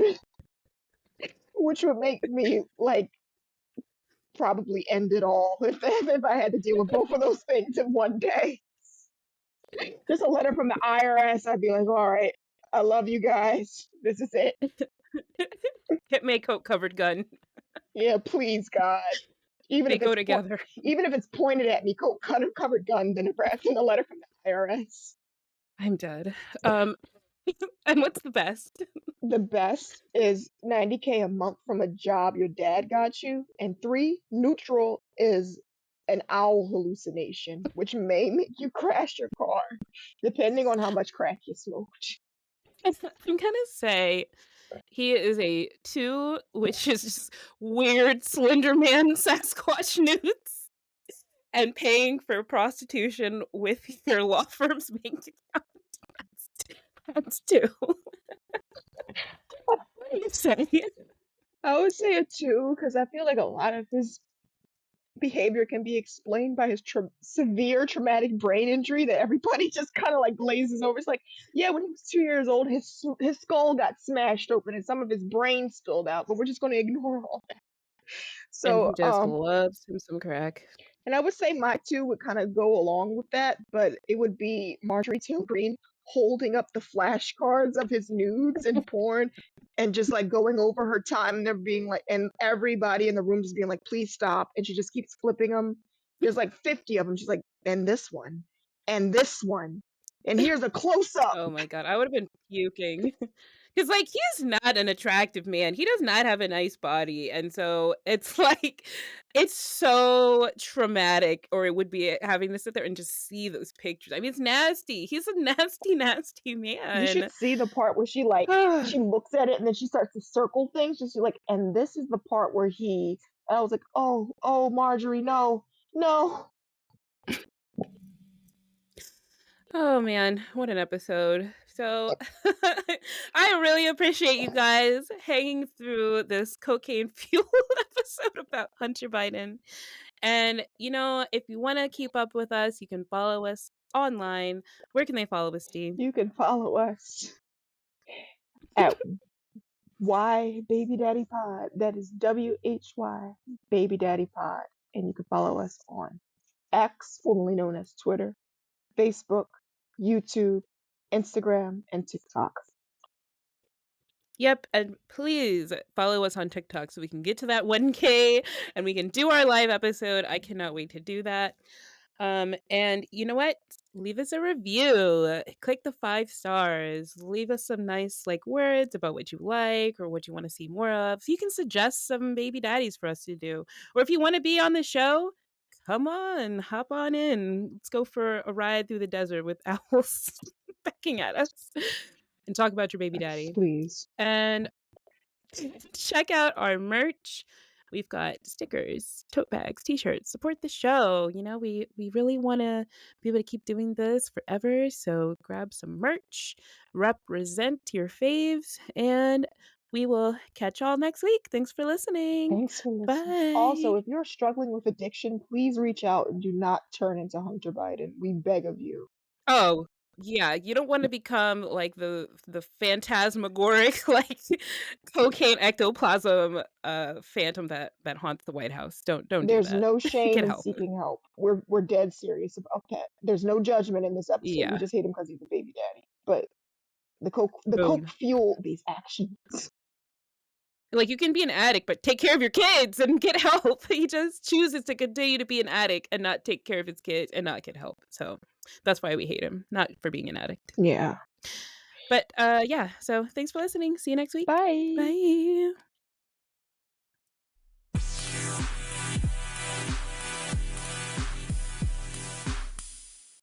would make me like probably end it all if I had to deal with both of those things in one day. Just a letter from the IRS, I'd be like, all right, I love you guys. This is it. Hit me a coat covered gun. Yeah, please, God. Even They if go it's together. even if it's pointed at me, covered gun, then a letter from the IRS. I'm dead. And what's the best? The best is 90K a month from a job your dad got you, and 3, neutral is an owl hallucination, which may make you crash your car, depending on how much crack you smoked. I'm gonna say he is a 2, which is just weird Slender Man Sasquatch nudes and paying for prostitution with your law firm's bank account. That's 2. What do you say? I would say a 2 because I feel like a lot of his behavior can be explained by his severe traumatic brain injury that everybody just kind of like glazes over. It's like, yeah, when he was 2 years old, his skull got smashed open and some of his brain spilled out, but we're just going to ignore all that. And So, he just loves him some crack. and I would say my 2 would kind of go along with that, but it would be Marjorie Taylor Greene holding up the flashcards of his nudes and porn and just like going over her time and they're being like, and everybody in the room just being like, please stop. And she just keeps flipping them. There's like 50 of them. She's like, and this one, and this one, and here's a close up. Oh my god, I would've been puking. 'Cause, like, he's not an attractive man, he does not have a nice body, and so it's like it's so traumatic, or it would be having to sit there and just see those pictures. I mean, it's nasty, he's a nasty, nasty You should man. see the part where she looks at it and then she starts to circle things. Just like, and this is the part where he. And I was like, oh, Marjorie, no, no. Oh man, what an episode. So I really appreciate you guys hanging through this cocaine fueled episode about Hunter Biden. And if you want to keep up with us, you can follow us online. Where can they follow us, Steve? You can follow us at Y Baby Daddy Pod. That is WHY Baby Daddy Pod. And you can follow us on X, formerly known as Twitter, Facebook, YouTube, Instagram, and TikTok. Yep, and please follow us on TikTok so we can get to that 1K and we can do our live episode. I cannot wait to do that. And you know what? Leave us a review. Click the 5 stars. Leave us some nice words about what you like or what you want to see more of. So you can suggest some baby daddies for us to do. Or if you want to be on the show, come on, hop on in. Let's go for a ride through the desert with owls pecking at us and talk about your baby Yes, daddy. please. And check out our merch. We've got stickers, tote bags, t-shirts. Support the show. We really want to be able to keep doing this forever. So grab some merch, represent your faves, and we will catch y'all next week. Thanks for listening. Thanks for listening. Also, Bye. if you're struggling with addiction, please reach out and do not turn into Hunter Biden. We beg of you. Oh, yeah, you don't want to become like the phantasmagoric cocaine ectoplasm phantom that haunts the White House. Don't do There's that. no shame Get in help. seeking help. We're dead serious about that. There's no judgment in this episode. We Yeah. just hate him because he's a baby daddy. But the coke Boom. fueled these actions. Like, you can be an addict, but take care of your kids and get help. He just chooses to continue to be an addict and not take care of his kids and not get help. So that's why we hate him, not for being an addict. Yeah. But yeah, so thanks for listening. See you next week. Bye. Bye.